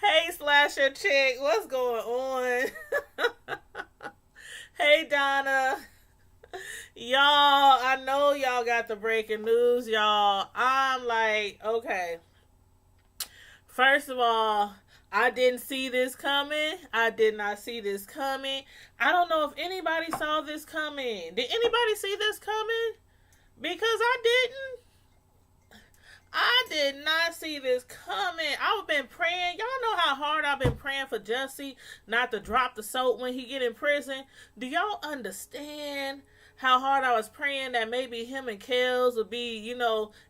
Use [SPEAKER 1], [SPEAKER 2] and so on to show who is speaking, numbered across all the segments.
[SPEAKER 1] Hey, Slasher Chick, what's going on? Hey, Donna. Y'all, I know y'all got the breaking news, y'all. I'm like, okay. First of all, I didn't see this coming. I did not see this coming. I don't know if anybody saw this coming. Did anybody see this coming? Because I didn't. I did not see this coming. I've been praying. Y'all know how hard I've been praying for Jussie not to drop the soap when he get in prison. Do y'all understand how hard I was praying that maybe him and Kels would be,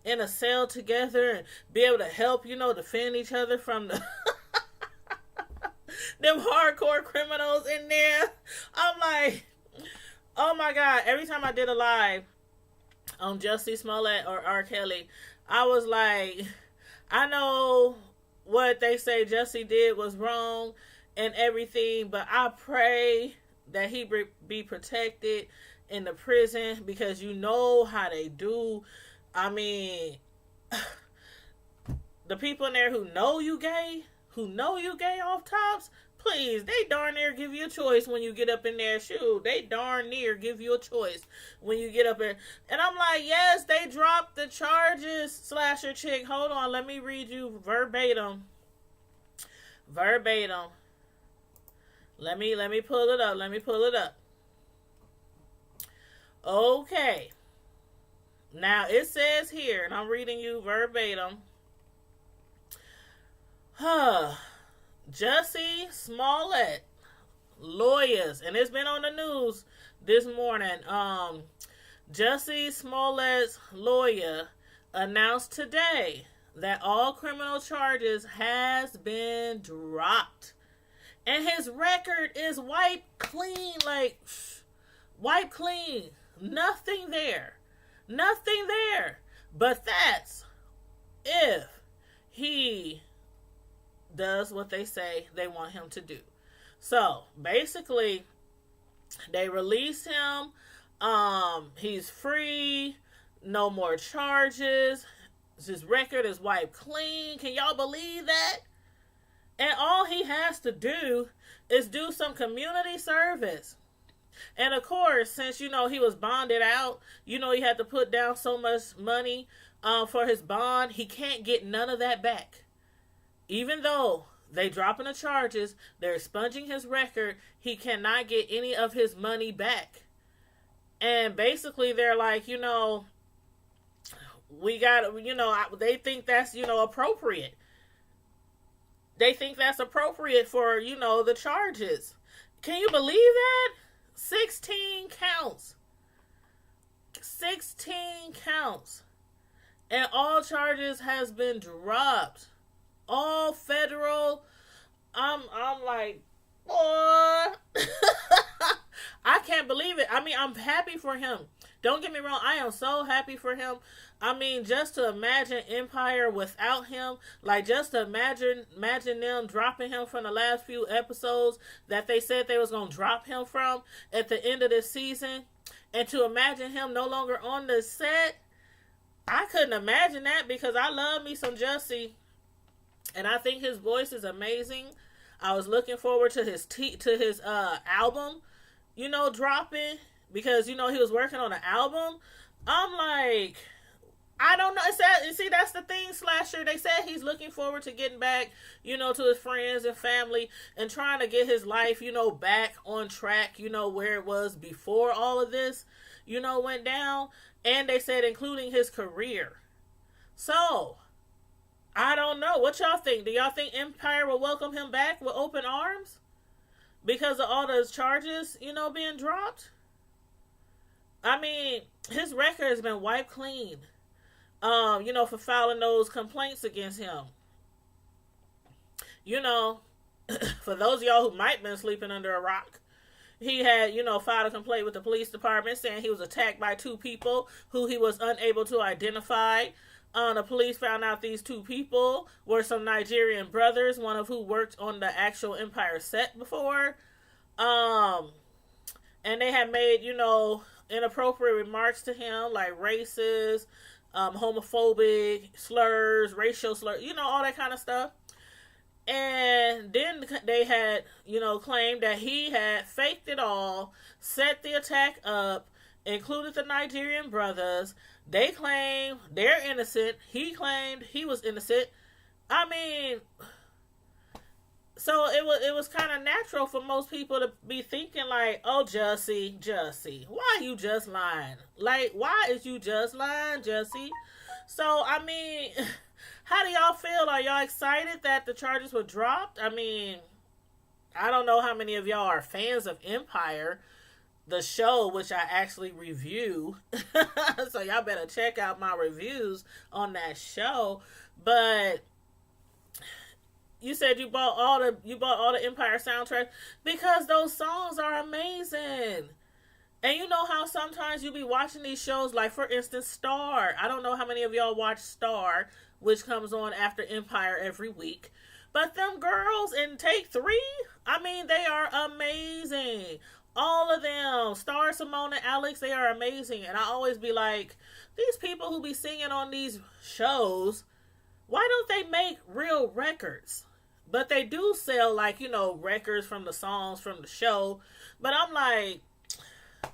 [SPEAKER 1] in a cell together and be able to help, defend each other from the them hardcore criminals in there. I'm like, oh my God. Every time I did a live on Jussie Smollett or R. Kelly, I was like, I know what they say Jussie did was wrong and everything, but I pray that he be protected in the prison because you know how they do. I mean, the people in there who know you gay off tops, please, they darn near give you a choice when you get up in there. Shoot, they darn near give you a choice when you get up there. And I'm like, yes, they dropped the charges, Slasher Chick. Hold on, let me read you verbatim. Verbatim. Let me pull it up. Let me pull it up. Okay. Now it says here, and I'm reading you verbatim. Jussie Smollett lawyers, and it's been on the news this morning. Jussie Smollett's lawyer announced today that all criminal charges has been dropped, and his record is wiped clean, like wiped clean. Nothing there, nothing there. But that's if he does what they say they want him to do. So basically, they release him. He's free. No more charges. His record is wiped clean. Can y'all believe that? And all he has to do is do some community service. And of course, since he was bonded out, he had to put down so much money for his bond. He can't get none of that back. Even though they dropping the charges, they're expunging his record, he cannot get any of his money back. And basically they're like, we got, they think that's, appropriate. They think that's appropriate for, the charges. Can you believe that? 16 counts. 16 counts. And all charges has been dropped. All federal. I'm like, boy. I can't believe it. I mean, I'm happy for him. Don't get me wrong. I am so happy for him. I mean, just to imagine Empire without him, like just to imagine them dropping him from the last few episodes that they said they was going to drop him from at the end of this season, and to imagine him no longer on the set. I couldn't imagine that because I love me some Jussie. And I think his voice is amazing. I was looking forward to his album, dropping because he was working on an album. I'm like, I don't know. See, that's the thing, Slasher. They said he's looking forward to getting back, to his friends and family and trying to get his life, back on track, where it was before all of this, went down. And they said including his career. So I don't know. What y'all think? Do y'all think Empire will welcome him back with open arms? Because of all those charges, being dropped? I mean, his record has been wiped clean. For filing those complaints against him. For those of y'all who might have been sleeping under a rock, he had, filed a complaint with the police department saying he was attacked by two people who he was unable to identify. The police found out these two people were some Nigerian brothers, one of who worked on the actual Empire set before. And they had made, inappropriate remarks to him, like racist, homophobic slurs, racial slurs, all that kind of stuff. And then they had, claimed that he had faked it all, set the attack up, included the Nigerian brothers. They claim they're innocent. He claimed he was innocent. I mean, so it was kind of natural for most people to be thinking like, oh, Jussie, why you just lying? Like, why is you just lying, Jussie? So, I mean, how do y'all feel? Are y'all excited that the charges were dropped? I mean, I don't know how many of y'all are fans of Empire, the show, which I actually review. So y'all better check out my reviews on that show. But you said you bought all the Empire soundtracks because those songs are amazing. And you know how sometimes you be watching these shows, like for instance, Star. I don't know how many of y'all watch Star, which comes on after Empire every week. But them girls in Take 3, I mean, they are amazing. All of them, Star, Simone, and Alex, they are amazing. And I always be like, these people who be singing on these shows, why don't they make real records? But they do sell, like, records from the songs from the show. But I'm like,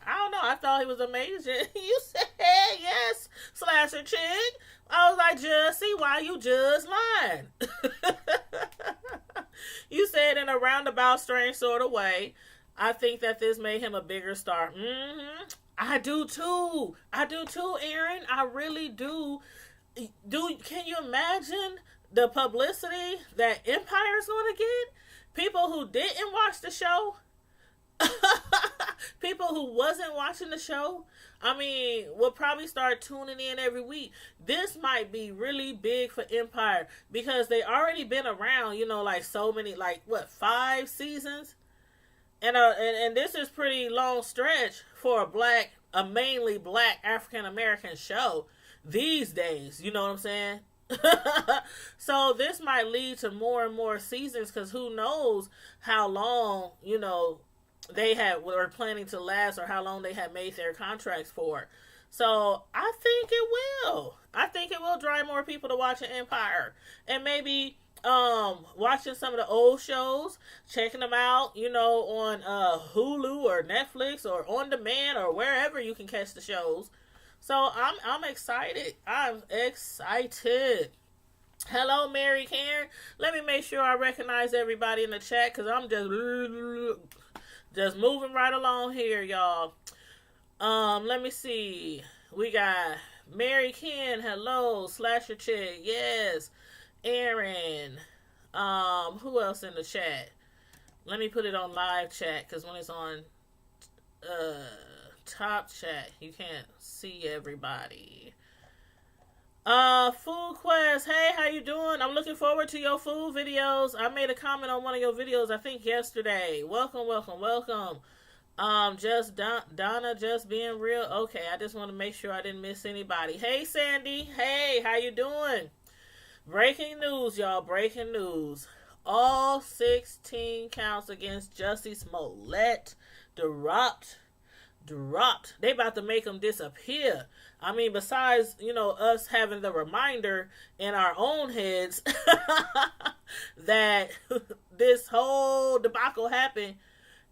[SPEAKER 1] I don't know. I thought he was amazing. You said yes, Slasher Chick. I was like, Jussie, why you just lying? You said in a roundabout, strange sort of way, I think that this made him a bigger star. I do too, Aaron. I really do. Can you imagine the publicity that Empire's going to get? People who didn't watch the show. People who wasn't watching the show, I mean, will probably start tuning in every week. This might be really big for Empire because they already been around, like so many, 5 seasons? And this is pretty long stretch for a mainly black African American show these days. You know what I'm saying? So this might lead to more and more seasons because who knows how long they were planning to last or how long they had made their contracts for. So I think it will. I think it will drive more people to watch Empire and maybe watching some of the old shows, checking them out, on Hulu or Netflix or on demand or wherever you can catch the shows. So I'm excited. I'm excited. Hello, Mary Karen. Let me make sure I recognize everybody in the chat because I'm just moving right along here, y'all. Let me see. We got Mary Ken. Hello, Slasher Chick. Yes. Aaron. Who else in the chat? Let me put it on live chat because when it's on top chat, you can't see everybody. Food Quest. Hey, how you doing? I'm looking forward to your food videos. I made a comment on one of your videos, I think yesterday. Welcome. Just Donna, just being real. Okay, I just want to make sure I didn't miss anybody. Hey, Sandy. Hey, how you doing? Breaking news, y'all. Breaking news. All 16 counts against Jussie Smollett dropped. They about to make him disappear. I mean, besides, us having the reminder in our own heads that this whole debacle happened,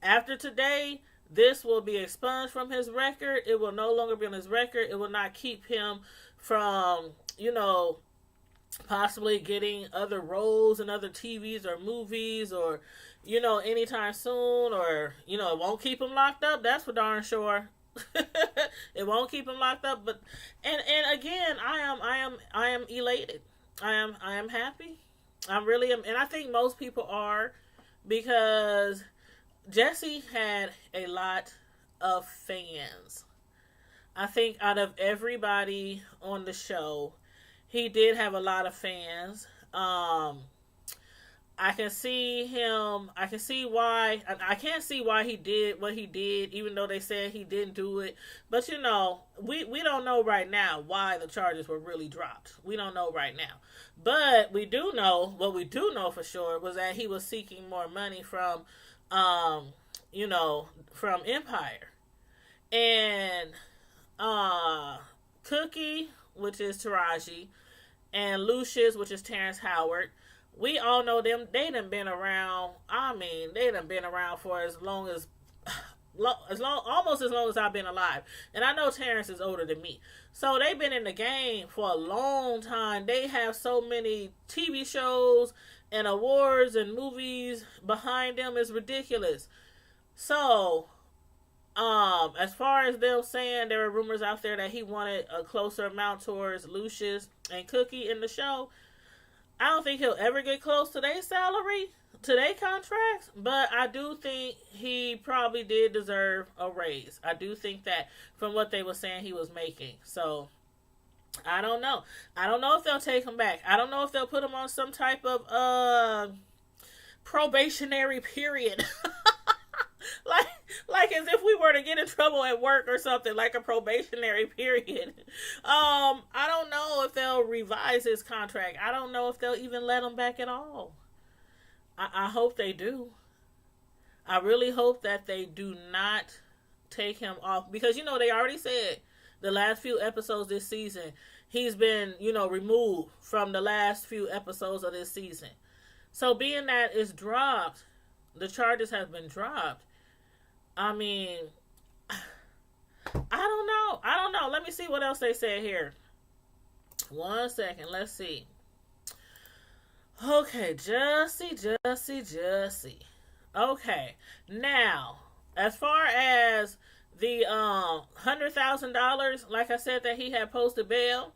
[SPEAKER 1] after today, this will be expunged from his record. It will no longer be on his record. It will not keep him from, possibly getting other roles in other TVs or movies or, anytime soon, or, it won't keep him locked up. That's for darn sure. It won't keep him locked up. But, and again, I am elated. I am happy. I really am. And I think most people are, because Jussie had a lot of fans. I think out of everybody on the show, he did have a lot of fans. I can see him. I can see why. I can't see why he did what he did, even though they said he didn't do it. But we don't know right now why the charges were really dropped. We don't know right now. But we do know, what we do know for sure was that he was seeking more money from, from Empire. And Cookie, which is Taraji, and Lucius, which is Terrence Howard, We all know them. They done been around. I mean, they done been around for as long as almost as long as I've been alive. And I know Terrence is older than me. So they've been in the game for a long time. They have so many TV shows and awards and movies behind them. It's ridiculous. So, as far as them saying there were rumors out there that he wanted a closer amount towards Lucius and Cookie in the show, I don't think he'll ever get close to their salary, to their contracts, but I do think he probably did deserve a raise. I do think that from what they were saying he was making. So, I don't know. I don't know if they'll take him back. I don't know if they'll put him on some type of probationary period. like as if we were to get in trouble at work or something, like a probationary period. I don't know if they'll revise his contract. I don't know if they'll even let him back at all. I hope they do. I really hope that they do not take him off, because they already said the last few episodes this season he's been removed from the last few episodes of this season. So being that it's dropped, the charges have been dropped. I mean, I don't know. Let me see what else they said here. 1 second. Let's see. Okay, Jussie. Okay. Now, as far as the $100,000, like I said, that he had posted bail,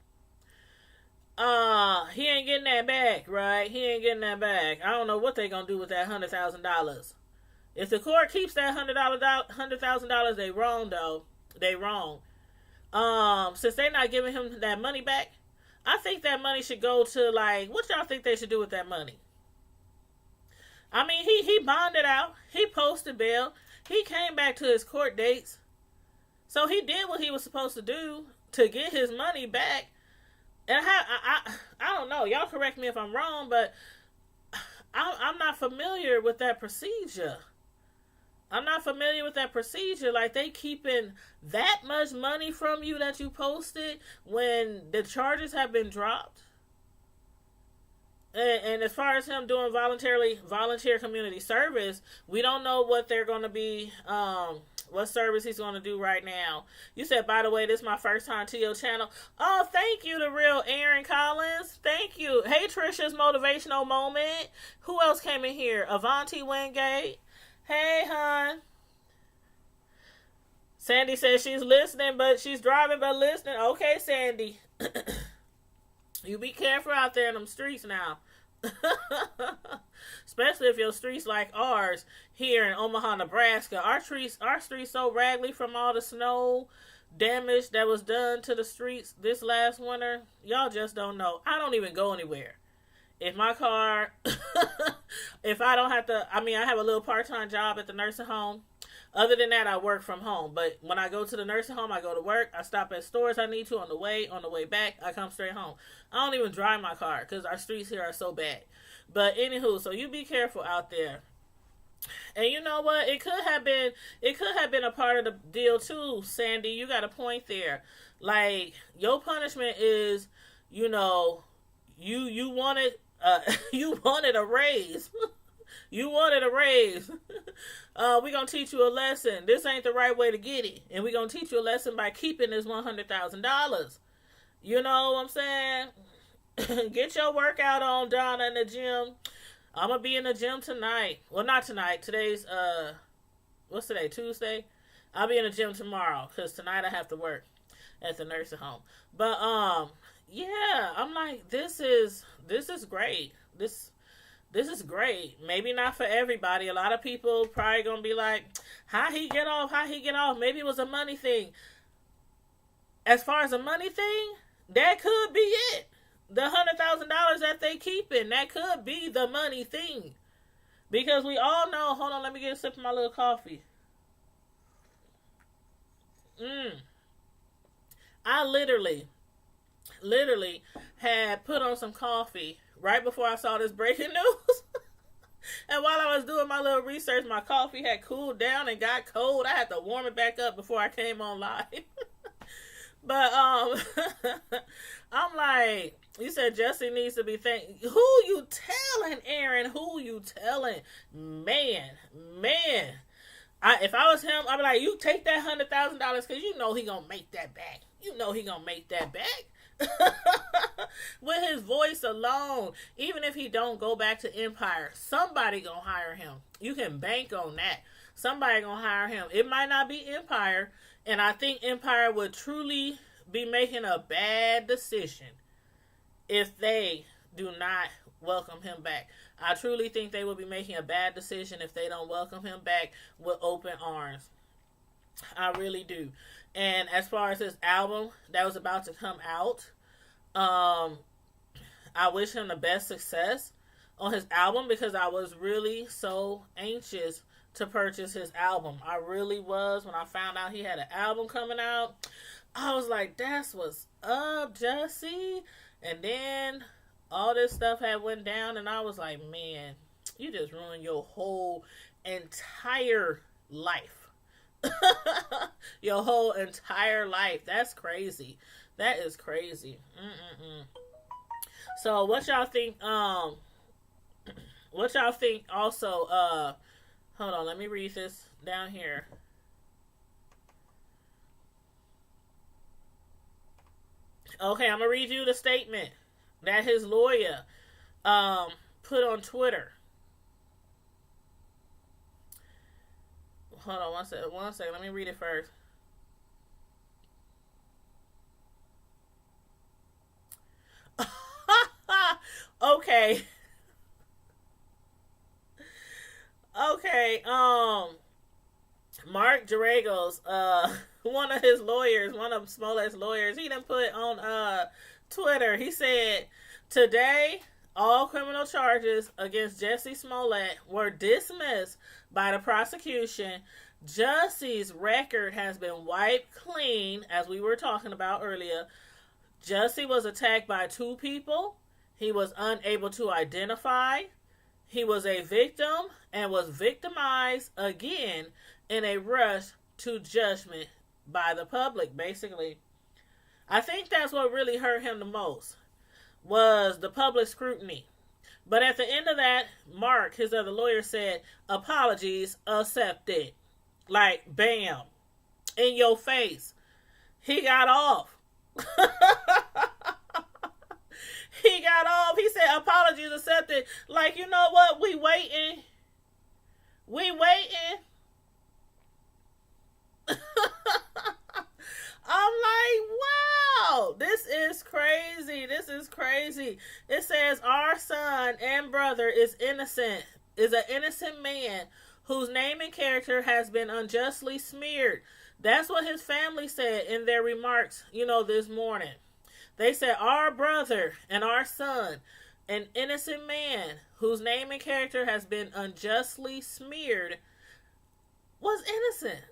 [SPEAKER 1] he ain't getting that back, right? He ain't getting that back. I don't know what they gonna do with that $100,000. If the court keeps that $100,000, they wrong though. They wrong. Since they not giving him that money back, I think that money should go to, like, what y'all think they should do with that money? I mean, he bonded out. He posted bail. He came back to his court dates. So he did what he was supposed to do to get his money back. And I don't know. Y'all correct me if I'm wrong, but I'm not familiar with that procedure. Like, they keeping that much money from you that you posted when the charges have been dropped. And as far as him doing volunteer community service, we don't know what they're going to be, what service he's going to do right now. You said, by the way, this is my first time to your channel. Oh, thank you, the real Aaron Collins. Thank you. Hey, Trisha's motivational moment. Who else came in here? Avanti Wingate. Hey, hon. Sandy says she's listening, but she's driving but listening. Okay, Sandy. You be careful out there in them streets now. Especially if your streets like ours here in Omaha, Nebraska. Our streets so raggedy from all the snow damage that was done to the streets this last winter. Y'all just don't know. I don't even go anywhere. If my car, if I don't have to, I have a little part-time job at the nursing home. Other than that, I work from home. But when I go to the nursing home, I go to work. I stop at stores I need to on the way back. I come straight home. I don't even drive my car because our streets here are so bad. But anywho, so you be careful out there. And you know what? It could have been a part of the deal too, Sandy. You got a point there. Like, your punishment is, you wanted you wanted a raise. You wanted a raise. We're going to teach you a lesson. This ain't the right way to get it. And we're going to teach you a lesson by keeping this $100,000. You know what I'm saying? Get your workout on, Donna, in the gym. I'm going to be in the gym tonight. Well, not tonight. Today's, what's today? Tuesday? I'll be in the gym tomorrow because tonight I have to work at the nursing home. But, yeah, I'm like, this is great. This is great. Maybe not for everybody. A lot of people probably going to be like, how he get off? Maybe it was a money thing. As far as a money thing, that could be it. The $100,000 that they keeping, that could be the money thing. Because we all know, hold on, let me get a sip of my little coffee. I literally had put on some coffee right before I saw this breaking news. And while I was doing my little research, my coffee had cooled down and got cold. I had to warm it back up before I came on live. But I'm like, You said Jussie needs to be thanked. Who you telling, Aaron? Who you telling? Man, man. If I was him, I'd be like, you take that $100,000 because you know he gonna make that back. You know he gonna make that back. With his voice alone, even if he don't go back to Empire, somebody gonna hire him. You can bank on that. Somebody gonna hire him. It might not be Empire, and I think Empire would truly be making a bad decision if they do not welcome him back. I truly think they will be making a bad decision if they don't welcome him back with open arms. I really do. And as far as his album that was about to come out, I wish him the best success on his album because I was really so anxious to purchase his album. I really was. When I found out he had an album coming out, I was like, that's what's up, Jussie. And then all this stuff had went down, and I was like, man, you just ruined your whole entire life. Your whole entire life. That's crazy. That is crazy. So what y'all think, also, hold on, let me read this down here. Okay, I'm gonna read you the statement that his lawyer put on Twitter. Hold on one second. Let me read it first. Okay. Okay. Mark Geragos, one of his lawyers, one of Smollett's lawyers, he done put on Twitter. He said, today, all criminal charges against Jussie Smollett were dismissed by the prosecution. Jussie's record has been wiped clean, as we were talking about earlier. Jussie was attacked by two people. He was unable to identify. He was a victim and was victimized again in a rush to judgment by the public, basically. I think that's what really hurt him the most, was the public scrutiny. But at the end of that, Mark, his other lawyer, said, apologies accepted. Like, bam, in your face. He got off. He got off. He said, apologies accepted. Like, you know what? We waiting. I'm like, wow, this is crazy. It says our son and brother is an innocent man whose name and character has been unjustly smeared. That's what his family said in their remarks, this morning. They said our brother and our son, an innocent man whose name and character has been unjustly smeared, was innocent.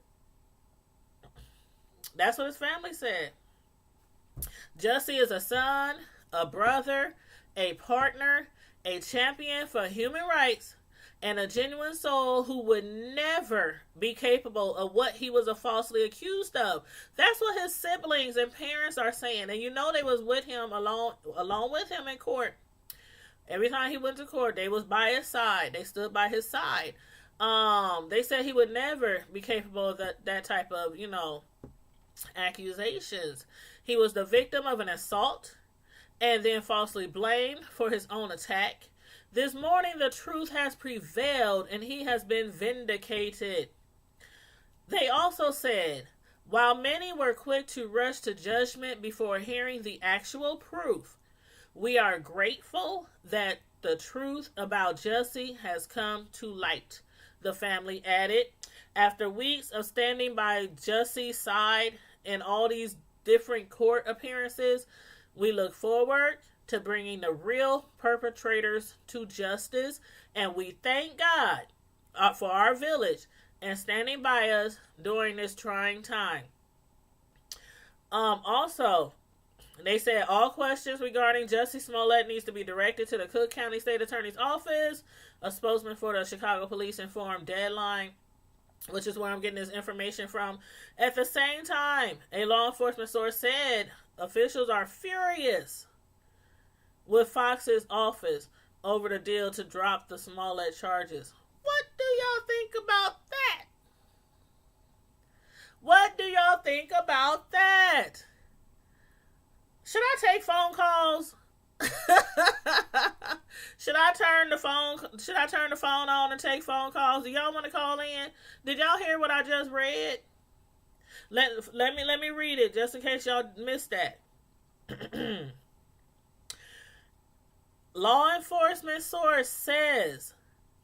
[SPEAKER 1] That's what his family said. Jussie is a son, a brother, a partner, a champion for human rights, and a genuine soul who would never be capable of what he was falsely accused of. That's what his siblings and parents are saying. And they was with him, along with him in court. Every time he went to court, they was by his side. They stood by his side. They said he would never be capable of that type of, accusations. He was the victim of an assault and then falsely blamed for his own attack. This morning, the truth has prevailed and he has been vindicated. They also said, while many were quick to rush to judgment before hearing the actual proof, we are grateful that the truth about Jussie has come to light, the family added. After weeks of standing by Jussie's side in all these different court appearances, we look forward to bringing the real perpetrators to justice, and we thank God for our village and standing by us during this trying time. Also, they said all questions regarding Jussie Smollett needs to be directed to the Cook County State Attorney's Office. A spokesman for the Chicago Police informed Deadline, which is where I'm getting this information from. At the same time, a law enforcement source said officials are furious with Fox's office over the deal to drop the Smollett charges. What do y'all think about that? What do y'all think about that? Should I take phone calls? Should I turn the phone on and take phone calls? Do y'all want to call in? Did y'all hear what I just read? Let me read it just in case y'all missed that. Law enforcement source says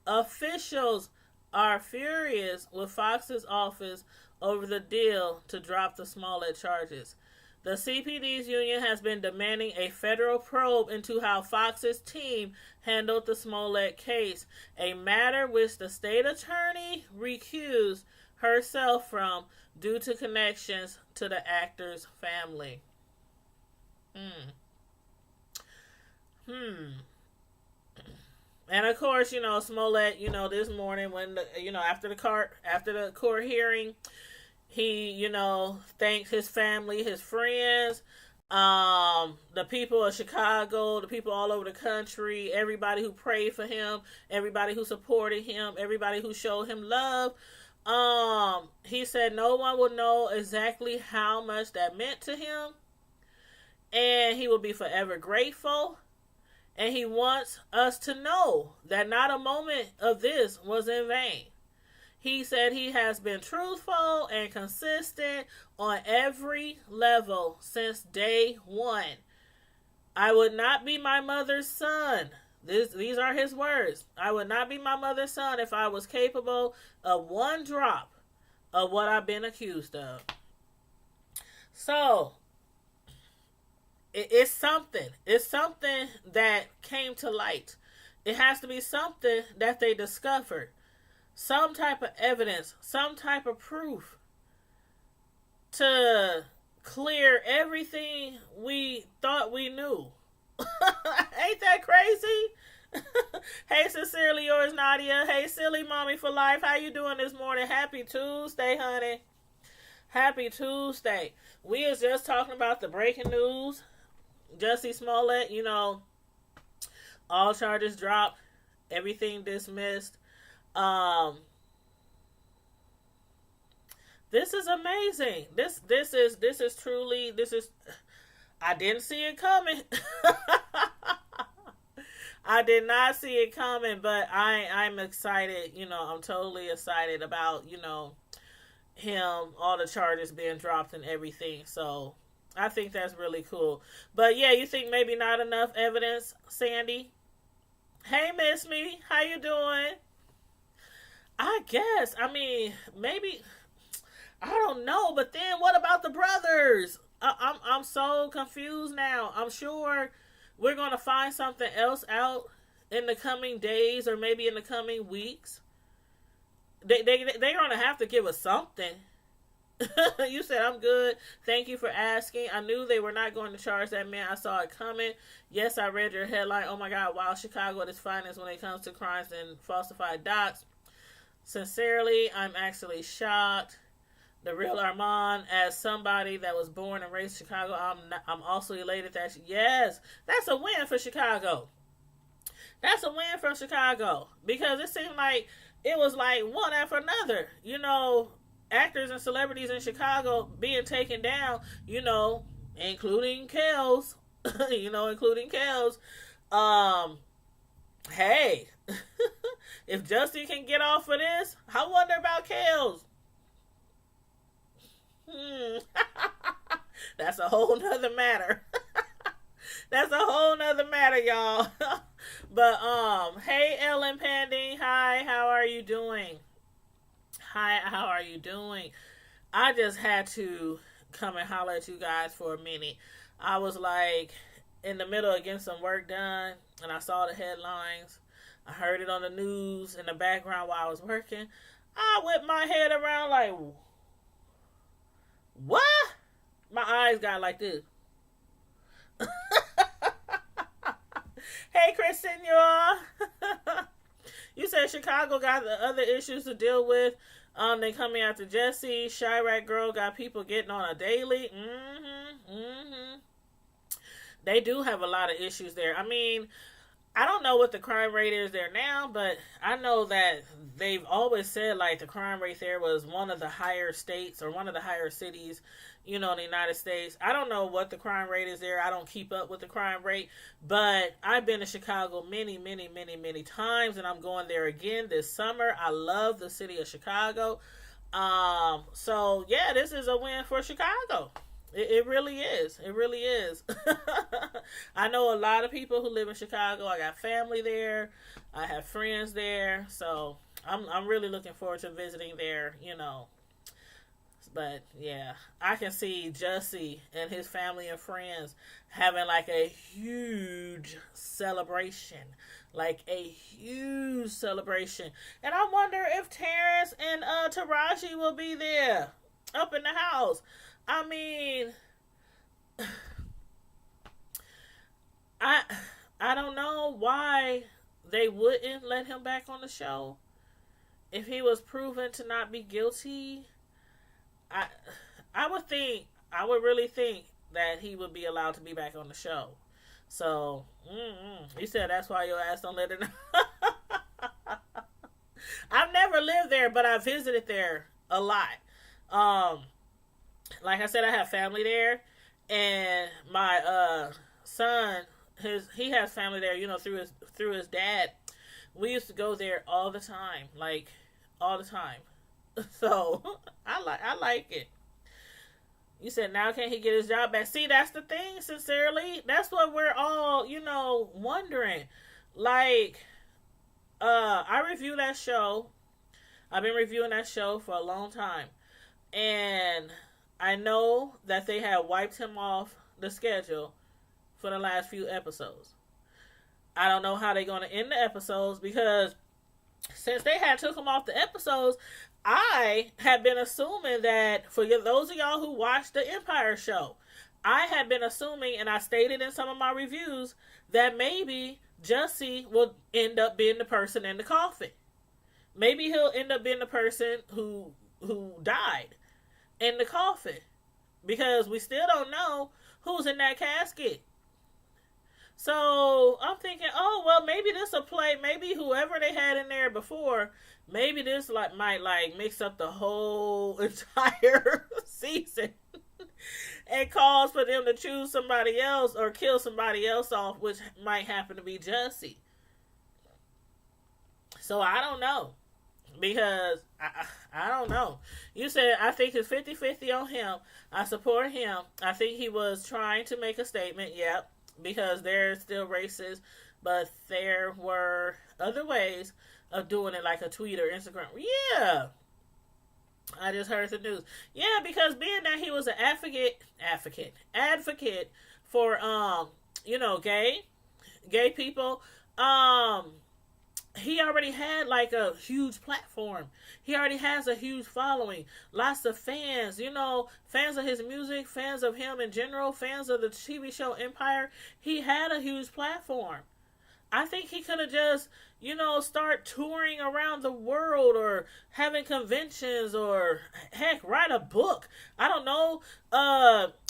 [SPEAKER 1] officials are furious with Fox's office over the deal to drop the Smollett charges. The CPD's union has been demanding a federal probe into how Fox's team handled the Smollett case, a matter which the state attorney recused herself from due to connections to the actor's family. And of course, Smollett, this morning when after the court hearing, he, thanked his family, his friends, the people of Chicago, the people all over the country, everybody who prayed for him, everybody who supported him, everybody who showed him love. He said no one will know exactly how much that meant to him, and he will be forever grateful. And he wants us to know that not a moment of this was in vain. He said he has been truthful and consistent on every level since day one. I would not be my mother's son. These are his words. I would not be my mother's son if I was capable of one drop of what I've been accused of. So, it's something. It's something that came to light. It has to be something that they discovered. Some type of evidence, some type of proof to clear everything we thought we knew. Ain't that crazy? Hey, sincerely yours, Nadia. Hey, silly mommy for life. How you doing this morning? Happy Tuesday, honey. Happy Tuesday. We was just talking about the breaking news. Jussie Smollett, all charges dropped, everything dismissed. This is amazing. This is truly, I didn't see it coming. I did not see it coming, but I'm excited, I'm totally excited about, him, all the charges being dropped and everything. So I think that's really cool. But yeah, you think maybe not enough evidence, Sandy? Hey, Miss Me, how you doing? I guess. I mean, maybe. I don't know. But then, what about the brothers? I'm so confused now. I'm sure we're gonna find something else out in the coming days, or maybe in the coming weeks. They're gonna have to give us something. You said I'm good. Thank you for asking. I knew they were not going to charge that man. I saw it coming. Yes, I read your headline. Oh my God, wow, Chicago at its finest when it comes to crimes and falsified docs. Sincerely, I'm actually shocked. The real Armand, as somebody that was born and raised in Chicago, I'm also elated that, yes, that's a win for Chicago. That's a win for Chicago. Because it seemed like it was like one after another. Actors and celebrities in Chicago being taken down, including Kels, including Kels. Hey, if Justin can get off of this, I wonder about Kels. That's a whole nother matter. That's a whole nother matter, y'all. But, hey, Ellen Panding. Hi, how are you doing? Hi, how are you doing? I just had to come and holler at you guys for a minute. I was like in the middle of getting some work done, and I saw the headlines. I heard it on the news in the background while I was working. I whipped my head around like, what? My eyes got like this. Hey, Chris Senor. You said Chicago got the other issues to deal with. They coming after Jussie. Chirac girl got people getting on a daily. They do have a lot of issues there. I mean, I don't know what the crime rate is there now, but I know that they've always said like the crime rate there was one of the higher states or one of the higher cities, in the United States. I don't know what the crime rate is there. I don't keep up with the crime rate, but I've been to Chicago many, many, many, many times, and I'm going there again this summer. I love the city of Chicago. So yeah, this is a win for Chicago. It really is. It really is. I know a lot of people who live in Chicago. I got family there. I have friends there. So I'm really looking forward to visiting there. But yeah, I can see Jussie and his family and friends having like a huge celebration. Like a huge celebration. And I wonder if Terrence and Taraji will be there up in the house. I mean, I I don't know why they wouldn't let him back on the show if he was proven to not be guilty. I I would really think that he would be allowed to be back on the show. So, he said that's why your ass don't let it know. I've never lived there, but I visited there a lot. Like I said, I have family there, and my son, he has family there. Through his dad. We used to go there all the time, like all the time. So I like it. You said now can he get his job back? See, that's the thing. Sincerely, that's what we're all wondering. Like, I review that show. I've been reviewing that show for a long time, and I know that they had wiped him off the schedule for the last few episodes. I don't know how they're going to end the episodes because since they had took him off the episodes, I had been assuming that for those of y'all who watched the Empire show, I had been assuming, and I stated in some of my reviews, that maybe Jussie will end up being the person in the coffin. Maybe he'll end up being the person who died in the coffin, because we still don't know who's in that casket. So I'm thinking, oh well, maybe this will play. Maybe whoever they had in there before, maybe this might mix up the whole entire season and cause for them to choose somebody else or kill somebody else off, which might happen to be Jussie. So I don't know. Because I don't know. You said I think it's 50-50 on him. I support him. I think he was trying to make a statement. Yep. Because they're still racist. But there were other ways of doing it, like a tweet or Instagram. Yeah. I just heard the news. Yeah, because being that he was an advocate for gay people, he already had like a huge platform. He already has a huge following. Lots of fans, fans of his music, fans of him in general, fans of the TV show Empire. He had a huge platform. I think he could have just, start touring around the world or having conventions or, heck, write a book. I don't know,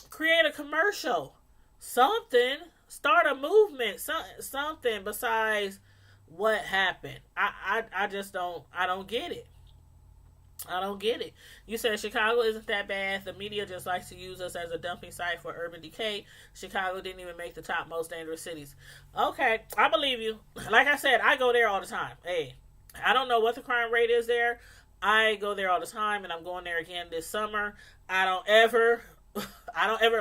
[SPEAKER 1] create a commercial. Something. Start a movement. Something besides what happened. I just don't get it. I don't get it. You said Chicago isn't that bad. The media just likes to use us as a dumping site for urban decay. Chicago didn't even make the top most dangerous cities. Okay, I believe you. Like I said, I go there all the time. Hey, I don't know what the crime rate is there. I go there all the time, and I'm going there again this summer. I don't ever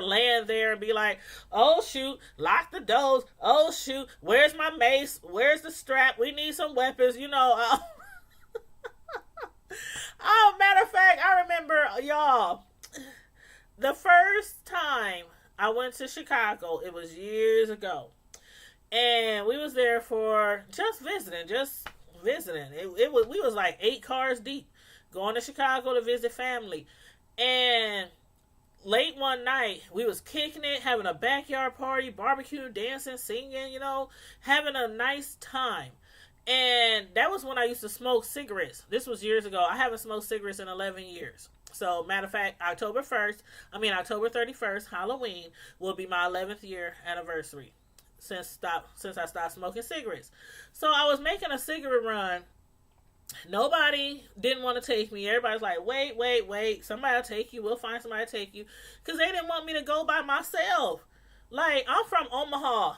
[SPEAKER 1] land there and be like, oh shoot, lock the doors. Oh shoot, where's my mace? Where's the strap? We need some weapons. Oh, matter of fact, I remember, y'all, the first time I went to Chicago, it was years ago. And we was there for just visiting. We was like 8 cars deep going to Chicago to visit family. And late one night, we was kicking it, having a backyard party, barbecue, dancing, singing, having a nice time. And that was when I used to smoke cigarettes. This was years ago. I haven't smoked cigarettes in 11 years. So, matter of fact, October 31st, Halloween, will be my 11th year anniversary since I stopped smoking cigarettes. So I was making a cigarette run. Nobody didn't want to take me. Everybody's like, wait. Somebody will take you. We'll find somebody to take you. Because they didn't want me to go by myself. Like, I'm from Omaha,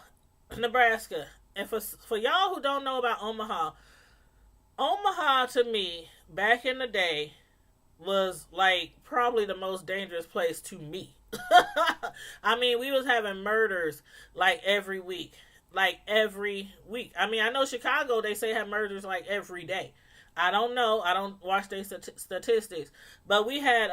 [SPEAKER 1] Nebraska. And for y'all who don't know about Omaha, Omaha to me, back in the day, was like probably the most dangerous place to me. I mean, we was having murders like every week. Like every week. I mean, I know Chicago, they say have murders like every day. I don't know. I don't watch their statistics. But we had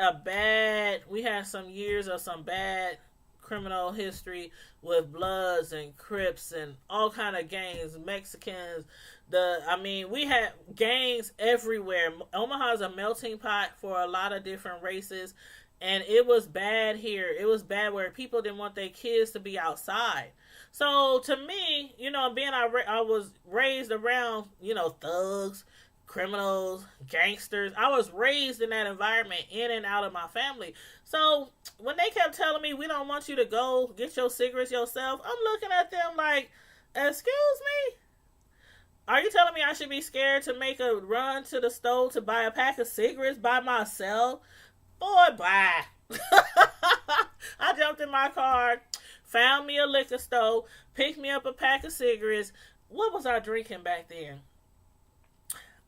[SPEAKER 1] some years of some bad criminal history with Bloods and Crips and all kind of gangs, Mexicans. We had gangs everywhere. Omaha's a melting pot for a lot of different races, and it was bad here. It was bad where people didn't want their kids to be outside. So to me, I was raised around, thugs, criminals, gangsters. I was raised in that environment, in and out of my family. So when they kept telling me, we don't want you to go get your cigarettes yourself, I'm looking at them like, excuse me? Are you telling me I should be scared to make a run to the store to buy a pack of cigarettes by myself? Boy, bye. I jumped in my car, found me a liquor store, picked me up a pack of cigarettes. What was I drinking back then?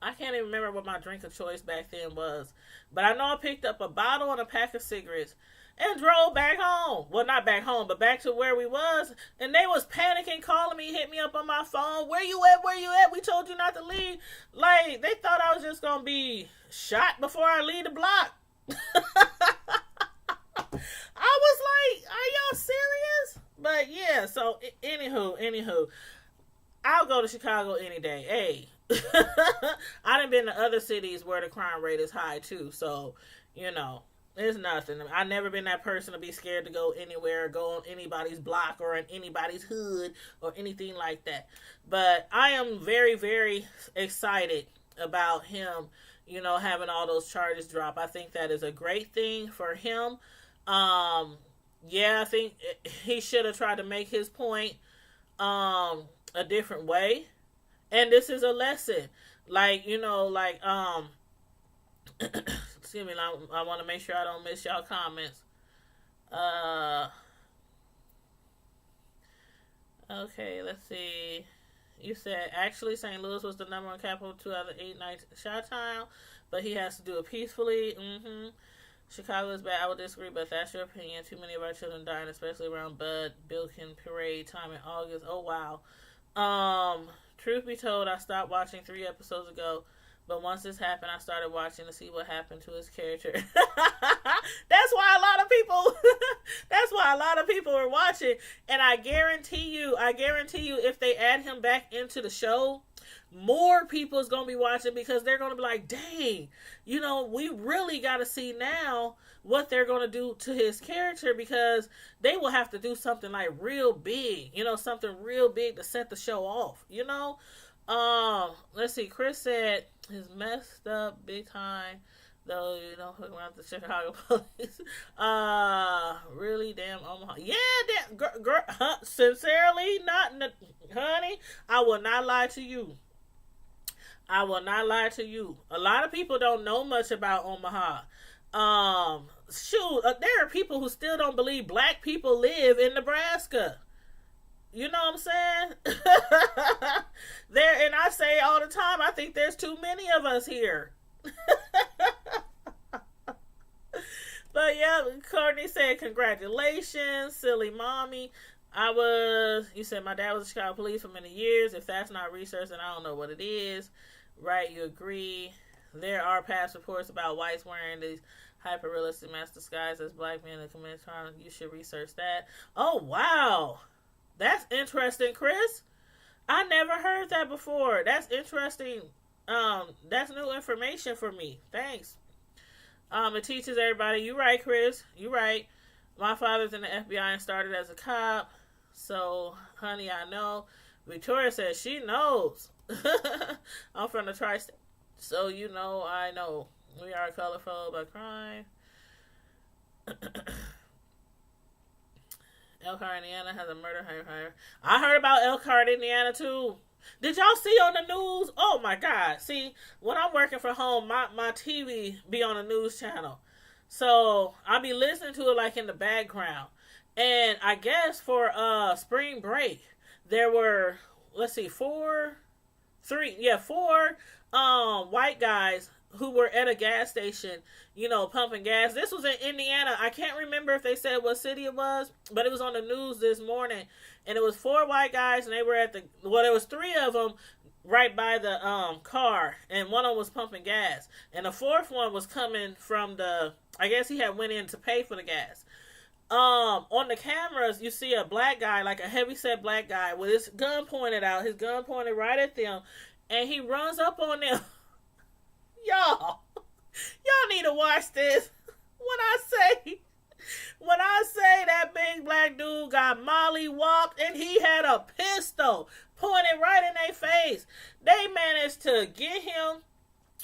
[SPEAKER 1] I can't even remember what my drink of choice back then was. But I know I picked up a bottle and a pack of cigarettes and drove back home. Well, not back home, but back to where we was. And they was panicking, calling me, hit me up on my phone. Where you at? We told you not to leave. Like, they thought I was just going to be shot before I leave the block. I was like, are y'all serious? But yeah, so anywho, I'll go to Chicago any day. Hey. I done been to other cities where the crime rate is high too, so it's nothing. I've never been that person to be scared to go anywhere or go on anybody's block or in anybody's hood or anything like that. But I am very, very excited about him, having all those charges drop. I think that is a great thing for him. I think he should have tried to make his point a different way. And this is a lesson. Excuse me, I want to make sure I don't miss y'all comments. Okay, let's see. You said, actually, St. Louis was the number one capital 2008 shot town, but he has to do it peacefully. Chicago is bad. I would disagree, but that's your opinion. Too many of our children dying, especially around Bud Bilkin parade time in August. Oh, wow. Truth be told, I stopped watching 3 episodes ago, but once this happened, I started watching to see what happened to his character. That's why a lot of people are watching. And I guarantee you, if they add him back into the show, more people is going to be watching because they're going to be like, dang, we really got to see now what they're going to do to his character, because they will have to do something like real big, something real big to set the show off, Let's see. Chris said he's messed up big time, though you don't hook around the Chicago police. Really, damn Omaha. Yeah, damn, sincerely, honey, I will not lie to you. A lot of people don't know much about Omaha. There are people who still don't believe black people live in Nebraska. You know what I'm saying? And I say all the time, I think there's too many of us here. But yeah, Courtney said, congratulations, silly mommy. You said my dad was a Chicago police for many years. If that's not research, then I don't know what it is. Right, you agree. There are past reports about whites wearing these hyper-realistic masks disguised as black men in commit crime. You should research that. Oh, wow. That's interesting, Chris. I never heard that before. That's interesting. That's new information for me. Thanks. It teaches everybody. You're right, Chris. You're right. My father's in the FBI and started as a cop. So, honey, I know. Victoria says she knows. I'm from the tri-state. So, I know. We are colorful by crime. Elkhart, Indiana has a murder. I heard about Elkhart, Indiana too. Did y'all see on the news? Oh my God. See, when I'm working from home, my TV be on a news channel. So I'll be listening to it like in the background. And I guess for spring break, there were, let's see, four white guys who were at a gas station, pumping gas. This was in Indiana. I can't remember if they said what city it was, but it was on the news this morning. And it was four white guys, and they were there was three of them right by the car, and one of them was pumping gas. And the fourth one was coming from I guess he had went in to pay for the gas. On the cameras, you see a black guy, like a heavyset black guy, with his gun pointed out, his gun pointed right at them, and he runs up on them. Y'all need to watch this. When I say that big black dude got molly-whopped and he had a pistol pointed right in their face, they managed to get him.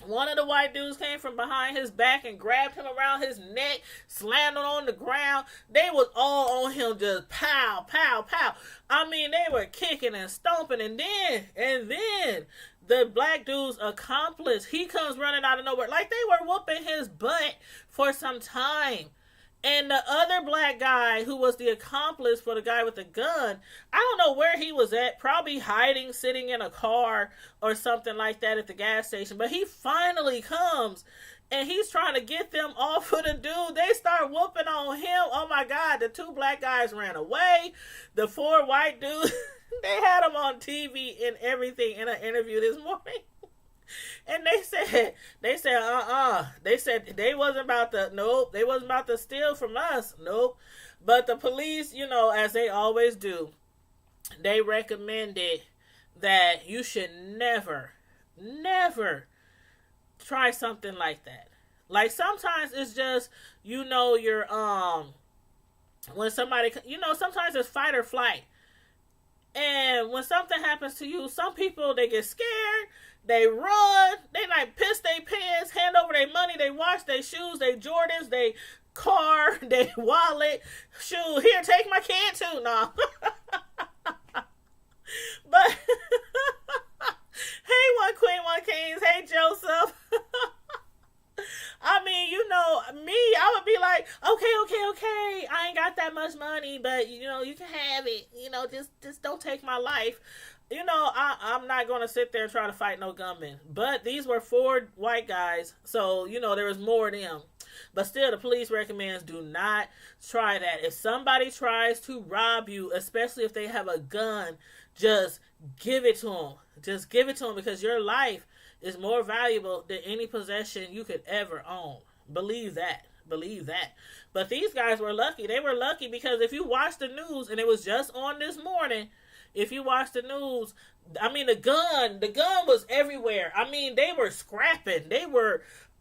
[SPEAKER 1] One of the white dudes came from behind his back and grabbed him around his neck, slammed him on the ground. They was all on him, just pow, pow, pow. I mean, they were kicking and stomping, and then the black dude's accomplice, he comes running out of nowhere. Like, they were whooping his butt for some time. And the other black guy who was the accomplice for the guy with the gun, I don't know where he was at, probably hiding, sitting in a car or something like that at the gas station. But he finally comes and he's trying to get them off of the dude. They start whooping on him. Oh my God, the two black guys ran away. The four white dudes, they had him on TV and everything in an interview this morning. And they said, They said they wasn't about to steal from us. Nope. But the police, as they always do, they recommended that you should never try something like that. Like, sometimes it's just, you're, when somebody, sometimes it's fight or flight. And when something happens to you, some people, they get scared, they run, they like piss their pants, hand over their money, they wash their shoes, they Jordans, they car, they wallet, shoe, here, take my can too. No. But, hey, One Queen, One Kings, hey, Joseph. I mean, me, I would be like, okay, I ain't got that much money, but, you can have it, just don't take my life. I'm not going to sit there and try to fight no gunmen. But these were four white guys, so, there was more of them. But still, the police recommends do not try that. If somebody tries to rob you, especially if they have a gun, just give it to them. Just give it to them, because your life is more valuable than any possession you could ever own. Believe that. But these guys were lucky. They were lucky because if you watch the news, and it was just on this morning, if you watch the news, I mean, the gun was everywhere. I mean, they were scrapping.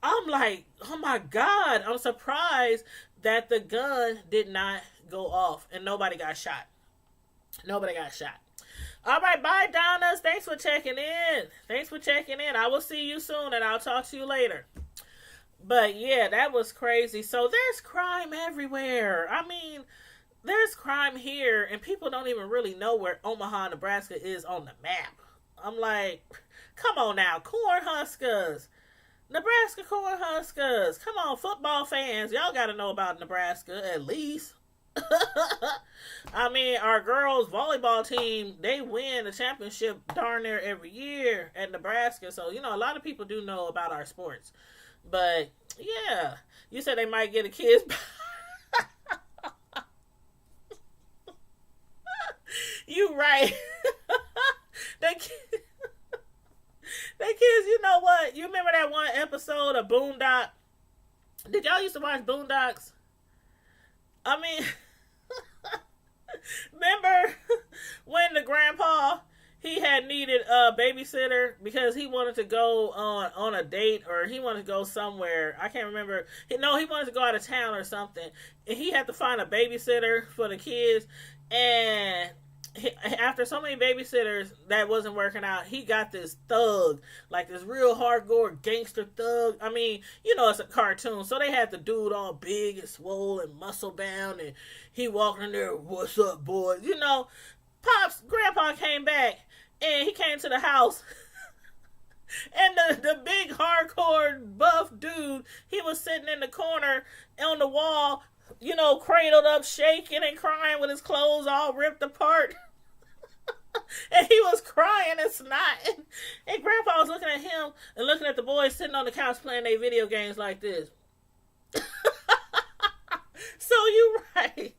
[SPEAKER 1] I'm like, oh my God, I'm surprised that the gun did not go off and nobody got shot. All right, bye, Donnas. Thanks for checking in. I will see you soon, and I'll talk to you later. But yeah, that was crazy. So there's crime everywhere. I mean, there's crime here, and people don't even really know where Omaha, Nebraska is on the map. I'm like, come on now, Cornhuskers. Nebraska Cornhuskers. Come on, football fans. Y'all got to know about Nebraska, at least. I mean, our girls' volleyball team, they win the championship darn near every year at Nebraska. So, a lot of people do know about our sports. But, yeah, you said they might get a kid's... You right. They kids, you know what? You remember that one episode of Boondock? Did y'all used to watch Boondocks? I mean, remember when the grandpa, he had needed a babysitter because he wanted to go on a date, or he wanted to go somewhere. I can't remember. No, he wanted to go out of town or something. And he had to find a babysitter for the kids. And after so many babysitters that wasn't working out, he got this thug, like this real hardcore gangster thug. I mean, it's a cartoon, so they had the dude all big and swole and muscle bound, and he walking in there, "What's up, boys?" Pops, Grandpa came back, and he came to the house. And the big hardcore buff dude, he was sitting in the corner on the wall, cradled up, shaking and crying with his clothes all ripped apart. And he was crying and snotting. And Grandpa was looking at him and looking at the boys sitting on the couch playing their video games like this. So you right.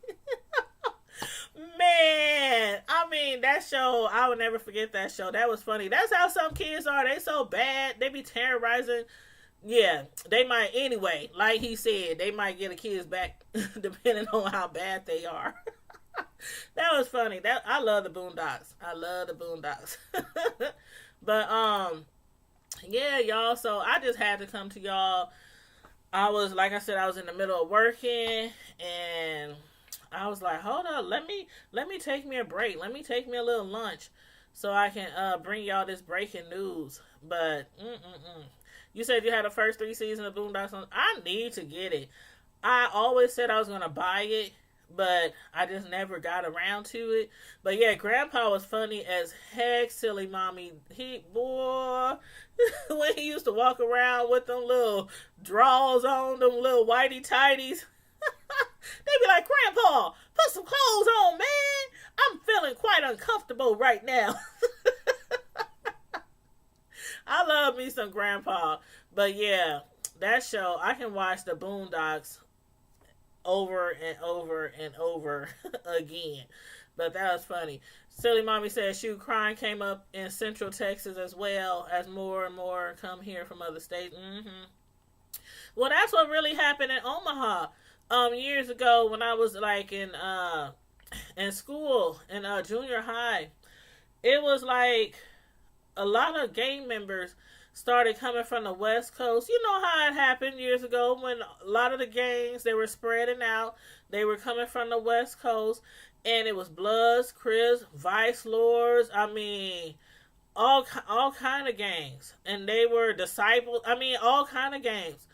[SPEAKER 1] Man, I mean, that show, I would never forget that show. That was funny. That's how some kids are. They so bad. They be terrorizing. Yeah, they might, anyway, like he said, they might get the kids back depending on how bad they are. That was funny. I love the Boondocks. I love the Boondocks. But, yeah, y'all, so I just had to come to y'all. Like I said, I was in the middle of working, and I was like, hold up, let me take me a break. Let me take me a little lunch so I can bring y'all this breaking news. But you said you had the first 3 seasons of Boondocks. I need to get it. I always said I was gonna buy it, but I just never got around to it. But yeah, Grandpa was funny as heck. Silly Mommy, boy, when he used to walk around with them little drawers on, them little whitey tighties. They be like, "Grandpa, put some clothes on, man. I'm feeling quite uncomfortable right now." I love me some Grandpa. But yeah, that show, I can watch the Boondocks over and over and over again. But that was funny. Silly Mommy said, "Shoot, crime came up in Central Texas as well as more and more come here from other states." Well, that's what really happened in Omaha. Years ago when I was like in school in junior high, it was like a lot of gang members started coming from the West Coast. You know how it happened years ago when a lot of the gangs, they were spreading out. They were coming from the West Coast, and it was Bloods, Crips, Vice Lords. I mean, all kind of gangs, and they were disciples. I mean, all kind of gangs,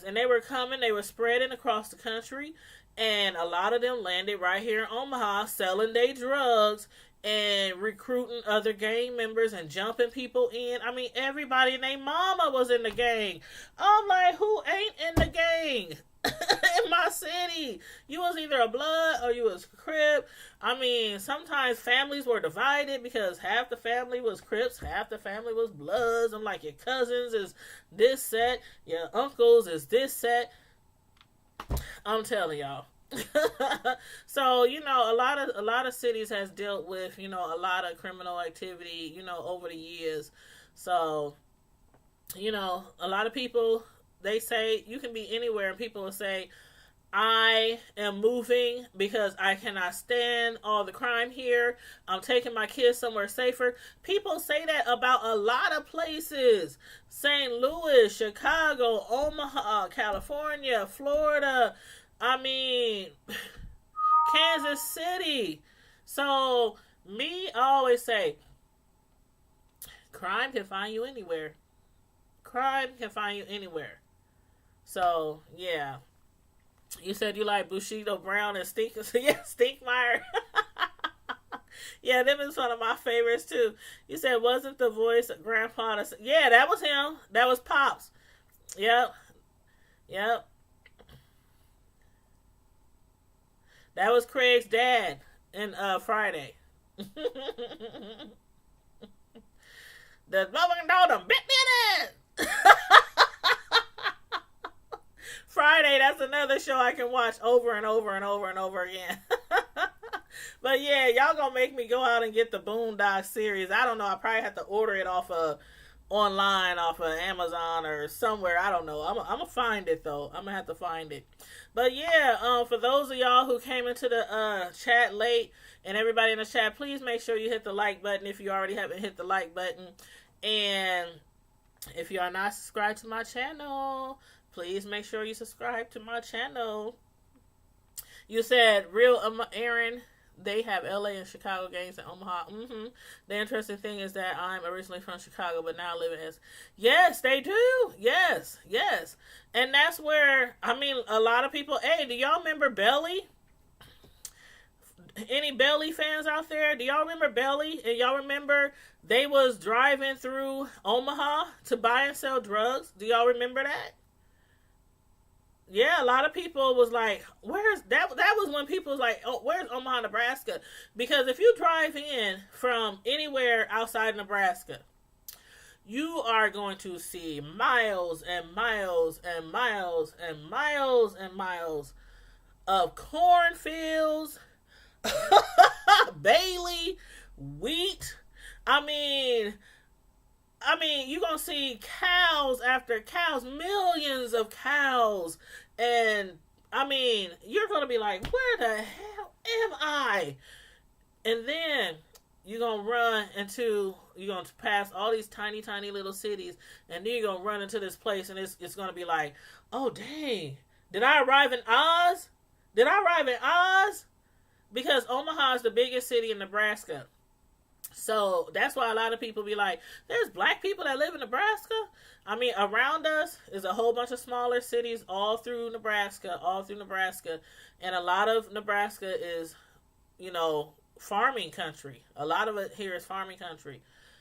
[SPEAKER 1] and they were coming. They were spreading across the country, and a lot of them landed right here in Omaha, selling their drugs and recruiting other gang members and jumping people in. I mean, everybody and their mama was in the gang. I'm like, who ain't in the gang? In my city, you was either a Blood or you was Crip. I mean, sometimes families were divided because half the family was Crips, half the family was Bloods. I'm like, your cousins is this set, your uncles is this set. I'm telling y'all. So, a lot of cities has dealt with, a lot of criminal activity, over the years. So, a lot of people, they say you can be anywhere, and people will say, "I am moving because I cannot stand all the crime here. I'm taking my kids somewhere safer." People say that about a lot of places. St. Louis, Chicago, Omaha, California, Florida. I mean, Kansas City. So, I always say, crime can find you anywhere. Crime can find you anywhere. So, yeah. You said you like Bushido Brown and Stink. Yeah, Stinkmeyer. Yeah, them is one of my favorites, too. You said, wasn't the voice of Grandpa? Yeah, that was him. That was Pops. Yep. That was Craig's dad in Friday. The motherfucking dog done bit me in it. Friday, that's another show I can watch over and over and over and over again. But yeah, y'all gonna make me go out and get the Boondocks series. I don't know. I probably have to order it online off of Amazon or somewhere. I don't know. I'm gonna find it though. I'm gonna have to find it. But yeah, for those of y'all who came into the chat late, and everybody in the chat, please make sure you hit the like button if you already haven't hit the like button. And if you are not subscribed to my channel, please make sure you subscribe to my channel. You said, real Aaron, They have LA and Chicago games in Omaha. The interesting thing is that I'm originally from Chicago, but now living as. Yes, they do. Yes, yes. And that's where, I mean, a lot of people, hey, do y'all remember Belly? Any Belly fans out there? Do y'all remember Belly? And y'all remember they was driving through Omaha to buy and sell drugs? Do y'all remember that? Yeah, a lot of people was like, where's that? That was when people was like, oh, where's Omaha, Nebraska? Because if you drive in from anywhere outside Nebraska, you are going to see miles and miles and miles and miles and miles of cornfields, Bailey, wheat. You're going to see cows after cows, millions of cows. And, you're going to be like, where the hell am I? And then you're going to pass all these tiny, tiny little cities. And then you're going to run into this place. And it's going to be like, oh, dang. Did I arrive in Oz? Because Omaha is the biggest city in Nebraska. So that's why a lot of people be like, there's black people that live in Nebraska. Around us is a whole bunch of smaller cities all through Nebraska. And a lot of Nebraska is, farming country. A lot of it here is farming country.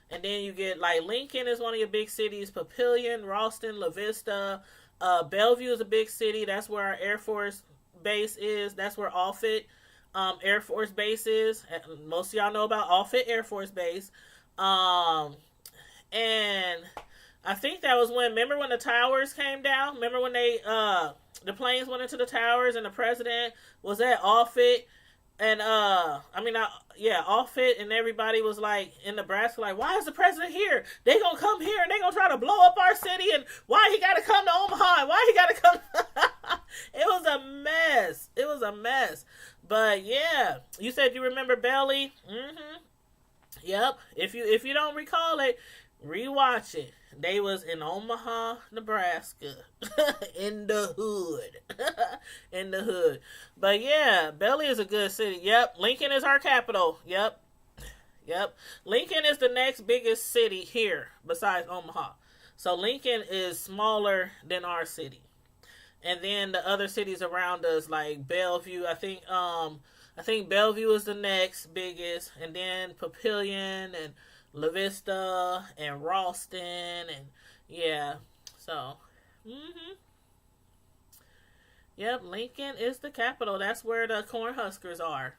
[SPEAKER 1] And then you get, like, Lincoln is one of your big cities. Papillion, Ralston, La Vista. Bellevue is a big city. That's where our Air Force base is. That's where Offutt Air Force Base is. Most of y'all know about Offutt Air Force Base. And I think that was remember when the towers came down? Remember when the planes went into the towers and the president was at Offutt? And, Offutt and everybody was like, in Nebraska, like, why is the president here? They gonna come here and they gonna try to blow up our city, and why he gotta come to Omaha, and why he gotta come. It was a mess. But yeah, you said you remember Belly? Yep. If you don't recall it, rewatch it. They was in Omaha, Nebraska. In the hood. But yeah, Belly is a good city. Yep. Lincoln is our capital. Yep. Lincoln is the next biggest city here besides Omaha. So Lincoln is smaller than our city. And then the other cities around us, like Bellevue, I think Bellevue is the next biggest, and then Papillion and La Vista and Ralston, and yeah, so, Yep, Lincoln is the capital. That's where the Cornhuskers are.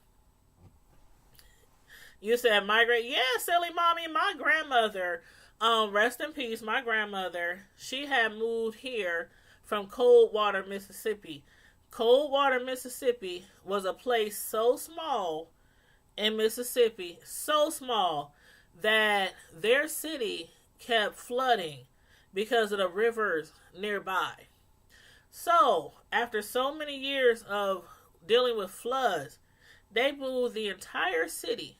[SPEAKER 1] You said migrate? Yeah, silly mommy, my grandmother, rest in peace, my grandmother, she had moved here from Coldwater, Mississippi. Coldwater, Mississippi was a place so small in Mississippi, so small, that their city kept flooding because of the rivers nearby. So, after so many years of dealing with floods, they moved the entire city.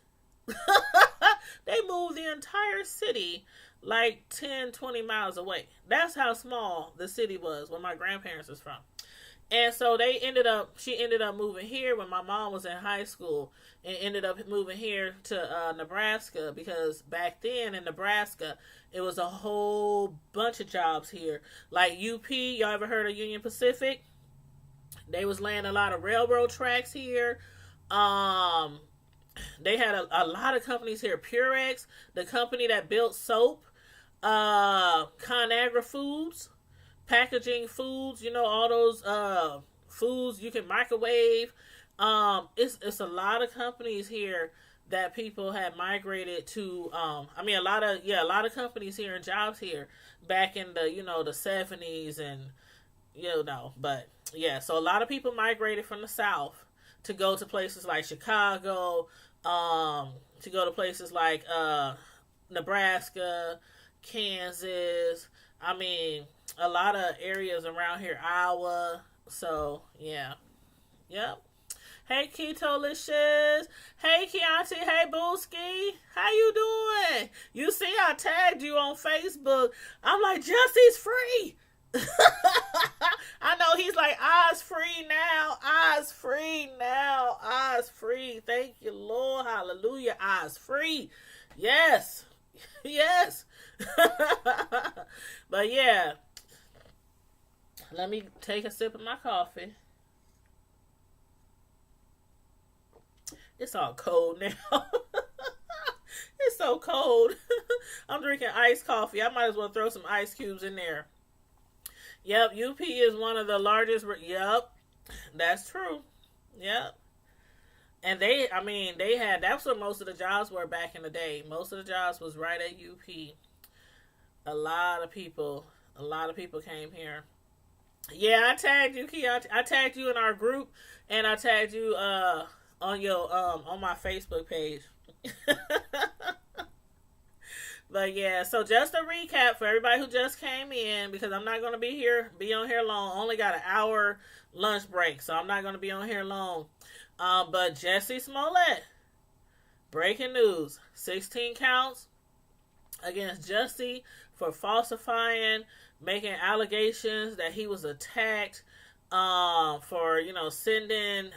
[SPEAKER 1] Like 10, 20 miles away. That's how small the city was where my grandparents was from. And so she ended up moving here when my mom was in high school, and ended up moving here to Nebraska, because back then in Nebraska, it was a whole bunch of jobs here. Like UP, y'all ever heard of Union Pacific? They was laying a lot of railroad tracks here. They had a lot of companies here. Purex, the company that built soap. ConAgra Foods, packaging foods, all those foods you can microwave. It's a lot of companies here that people had migrated to. A lot of companies here and jobs here back in the the 70s, and but yeah, so a lot of people migrated from the South to go to places like Chicago, to go to places like Nebraska, Kansas. A lot of areas around here, Iowa. So yeah, yep. Hey Ketolicious, hey Keontae, hey Booski, how you doing? You see, I tagged you on Facebook. I'm like, Jussie's free. I know he's like, eyes free now, eyes free now, eyes free. Thank you, Lord. Hallelujah. Eyes free. Yes. Yes. But yeah, let me take a sip of my coffee. It's all cold now. It's so cold. I'm drinking iced coffee. I might as well throw some ice cubes in there. Yep, UP is one of the largest. Yep, that's true. Yep. And they had, that's what most of the jobs were back in the day. Most of the jobs was right at UP. A lot of people, a lot of people came here. Yeah, I tagged you, Key. I tagged you in our group, and I tagged you on your on my Facebook page. But yeah, so just a recap for everybody who just came in, because I'm not gonna be on here long. Only got an hour lunch break, so I'm not gonna be on here long. But Jussie Smollett, breaking news: 16 counts against Jussie for falsifying, making allegations that he was attacked, for sending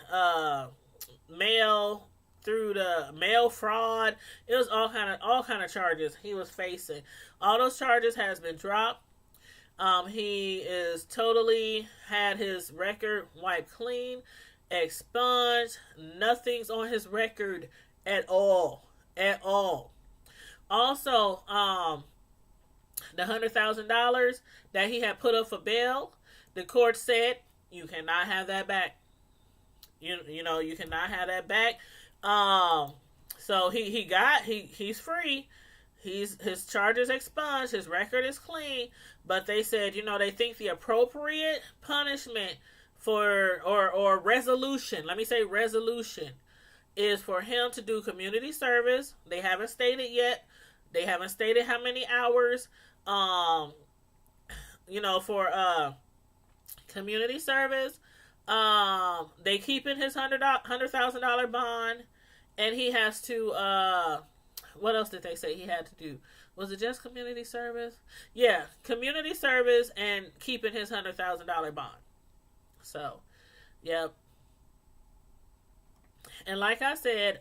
[SPEAKER 1] mail through the mail fraud. It was all kind of charges he was facing. All those charges has been dropped. He is totally had his record wiped clean, expunged. Nothing's on his record at all. At all. Also, the $100,000 that he had put up for bail, the court said you cannot have that back. You cannot have that back. So he's free. His charges expunged. His record is clean. But they said, they think the appropriate punishment for or resolution. Let me say resolution is for him to do community service. They haven't stated yet. They haven't stated how many hours. For community service. They keeping his $100,000 bond, and he has to. What else did they say he had to do? Was it just community service? Yeah, community service and keeping his $100,000 bond. So, yep. And like I said,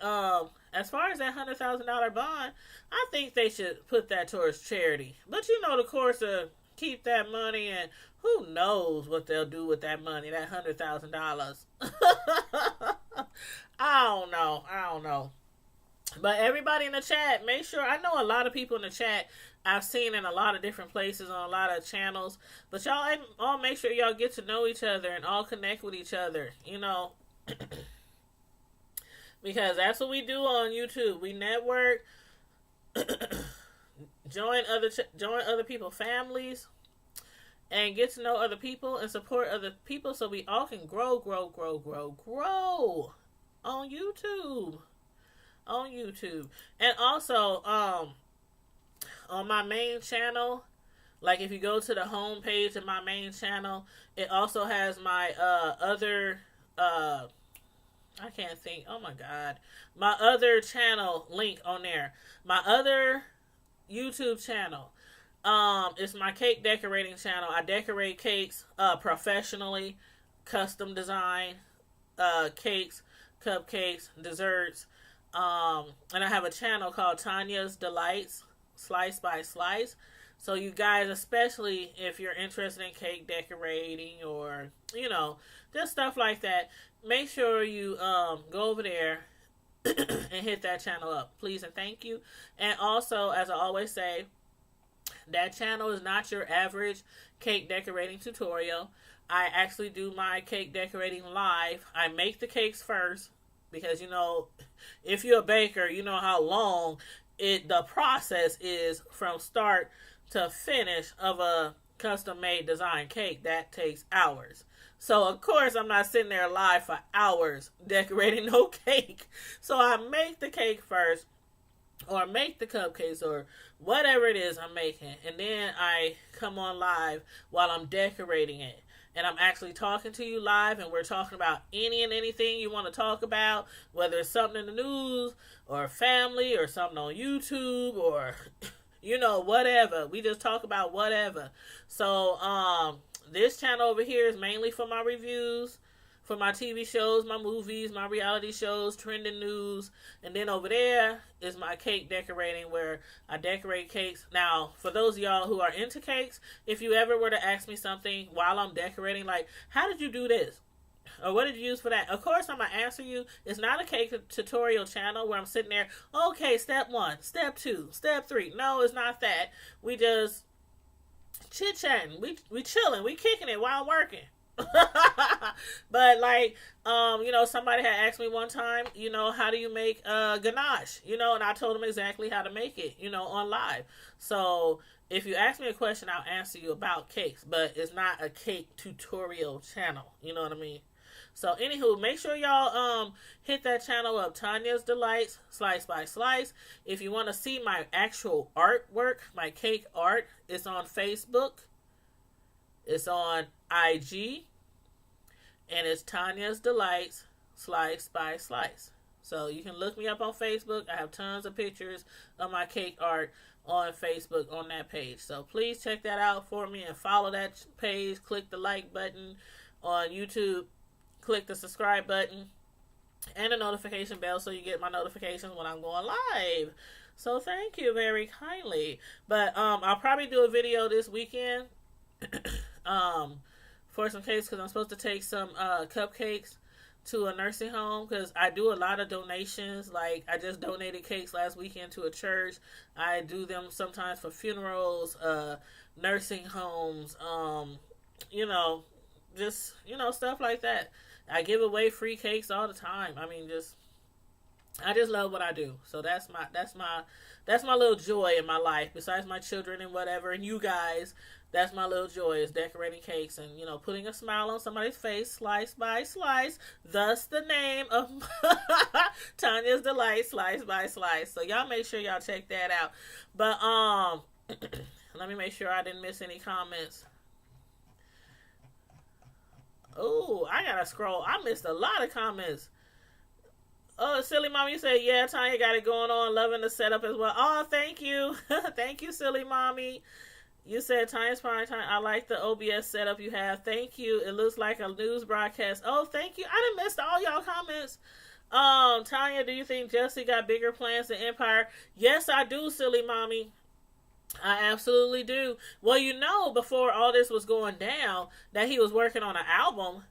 [SPEAKER 1] as far as that $100,000 bond, I think they should put that towards charity. But the course of keep that money, and who knows what they'll do with that money, that $100,000. I don't know. But everybody in the chat, make sure, I know a lot of people in the chat I've seen in a lot of different places on a lot of channels, but y'all all make sure y'all get to know each other and all connect with each other, because that's what we do on YouTube. We network, join other people's families, and get to know other people and support other people so we all can grow on YouTube. And also, on my main channel, like if you go to the home page of my main channel, it also has my other, I can't think, oh my God, my other channel link on there. My other YouTube channel. It's my cake decorating channel. I decorate cakes professionally, custom design cakes, cupcakes, desserts. And I have a channel called Tanya's Delights, Slice by Slice. So you guys, especially if you're interested in cake decorating or, just stuff like that, make sure you go over there and hit that channel up, please and thank you. And also, as I always say, that channel is not your average cake decorating tutorial. I actually do my cake decorating live. I make the cakes first because, if you're a baker, you know how long the process is from start to finish of a custom-made design cake. That takes hours. So, of course, I'm not sitting there live for hours decorating no cake. So, I make the cake first, or make the cupcakes, or whatever it is I'm making. And then I come on live while I'm decorating it. And I'm actually talking to you live, and we're talking about any and anything you want to talk about, whether it's something in the news, or family, or something on YouTube, or, Whatever. We just talk about whatever. So, this channel over here is mainly for my reviews, for my TV shows, my movies, my reality shows, trending news. And then over there is my cake decorating, where I decorate cakes. Now, for those of y'all who are into cakes, if you ever were to ask me something while I'm decorating, like, how did you do this? Or what did you use for that? Of course, I'm going to answer you. It's not a cake tutorial channel where I'm sitting there, okay, step 1, step 2, step 3. No, it's not that. We just chit-chatting. We chilling. We kicking it while working. But like, somebody had asked me one time, how do you make ganache? And I told them exactly how to make it, on live. So if you ask me a question, I'll answer you about cakes, but it's not a cake tutorial channel. You know what I mean? So anywho, make sure y'all hit that channel up, Tanya's Delights, Slice by Slice. If you want to see my actual artwork, my cake art, it's on Facebook, it's on IG, and it's Tanya's Delights, Slice by Slice. So you can look me up on Facebook. I have tons of pictures of my cake art on Facebook on that page. So please check that out for me and follow that page. Click the like button on YouTube. Click the subscribe button and the notification bell so you get my notifications when I'm going live. So thank you very kindly. But I'll probably do a video this weekend for some cakes, because I'm supposed to take some cupcakes to a nursing home, because I do a lot of donations. Like, I just donated cakes last weekend to a church. I do them sometimes for funerals, nursing homes, just, stuff like that. I give away free cakes all the time. I mean, I just love what I do. So that's my little joy in my life, besides my children and whatever, and you guys. That's my little joy, is decorating cakes and, putting a smile on somebody's face, slice by slice. Thus the name of Tanya's Delight, Slice by Slice. So y'all make sure y'all check that out. But let me make sure I didn't miss any comments. Oh, I gotta scroll. I missed a lot of comments. Oh, Silly Mommy, you said, yeah, Tanya got it going on. Loving the setup as well. Oh, thank you. Thank you, Silly Mommy. You said, Tanya's Prime Time. I like the OBS setup you have. Thank you. It looks like a news broadcast. Oh, thank you. I done missed all y'all comments. Tanya, do you think Jussie got bigger plans than Empire? Yes, I do, Silly Mommy. I absolutely do. Well, before all this was going down, that he was working on an album,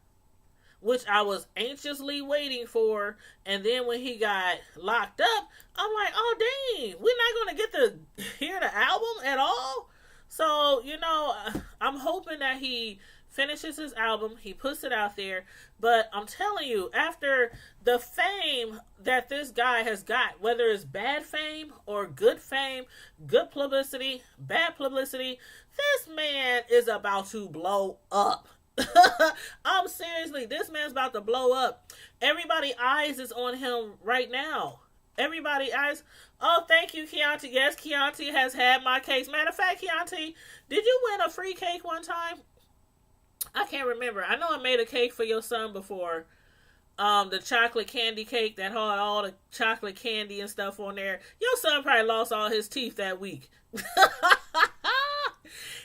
[SPEAKER 1] which I was anxiously waiting for. And then when he got locked up, I'm like, oh, dang, we're not going to get to hear the album at all? So, I'm hoping that he finishes his album, he puts it out there. But I'm telling you, after the fame that this guy has got, whether it's bad fame or good fame, good publicity, bad publicity, this man is about to blow up. I'm seriously, this man's about to blow up. Everybody's eyes is on him right now. Everybody eyes. Oh, thank you, Keontae. Yes, Keontae has had my cakes. Matter of fact, Keontae, did you win a free cake one time? I can't remember. I know I made a cake for your son before. The chocolate candy cake that had all the chocolate candy and stuff on there. Your son probably lost all his teeth that week.